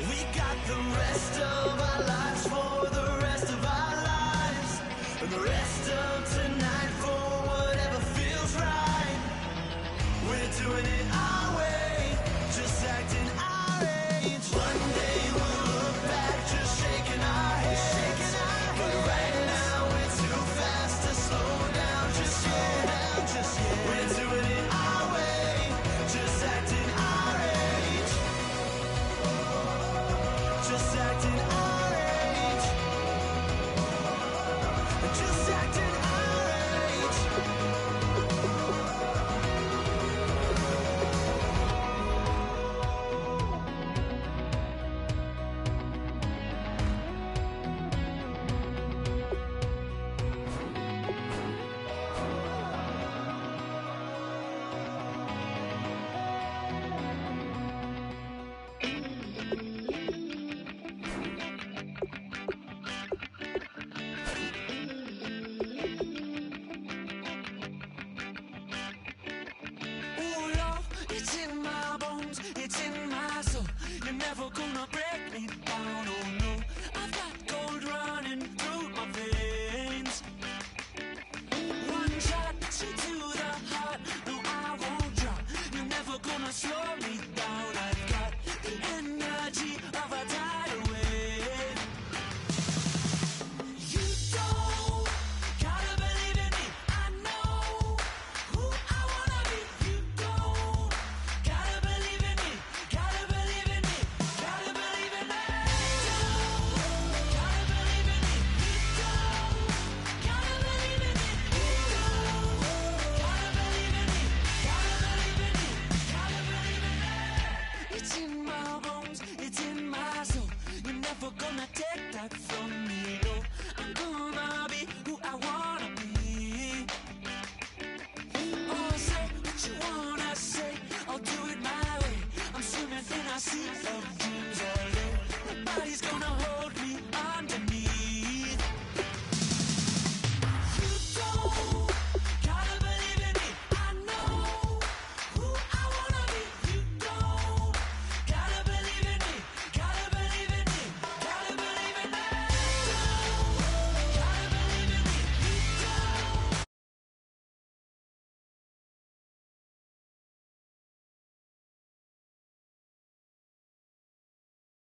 Speaker 9: We got the rest of our lives for the rest of our lives, and the rest of tonight for whatever feels right. We're doing it our way, just acting our age. One day we'll look back just shaking our heads, but right now we're too fast to slow down just yet. We're doing it our way, just acting our age, just acting our age, just acting our age.
Speaker 7: Oh Lord, it's in my bones, it's in my soul. You're never gonna break me down, oh no. I've got gold running through my veins. One shot, straight to the heart. No, I won't drop. You're never gonna slow me down. I've got the energy of a tidal wave. You don't gotta believe in me. I know who I wanna be. You don't gotta believe in me. Gotta believe in me. Gotta believe in me. You don't gotta believe in me. You don't gotta believe in me. You don't gotta believe in me. Gotta believe in me. Gotta believe in me. It's in my bones. It's in my soul. You're never gonna take that from me.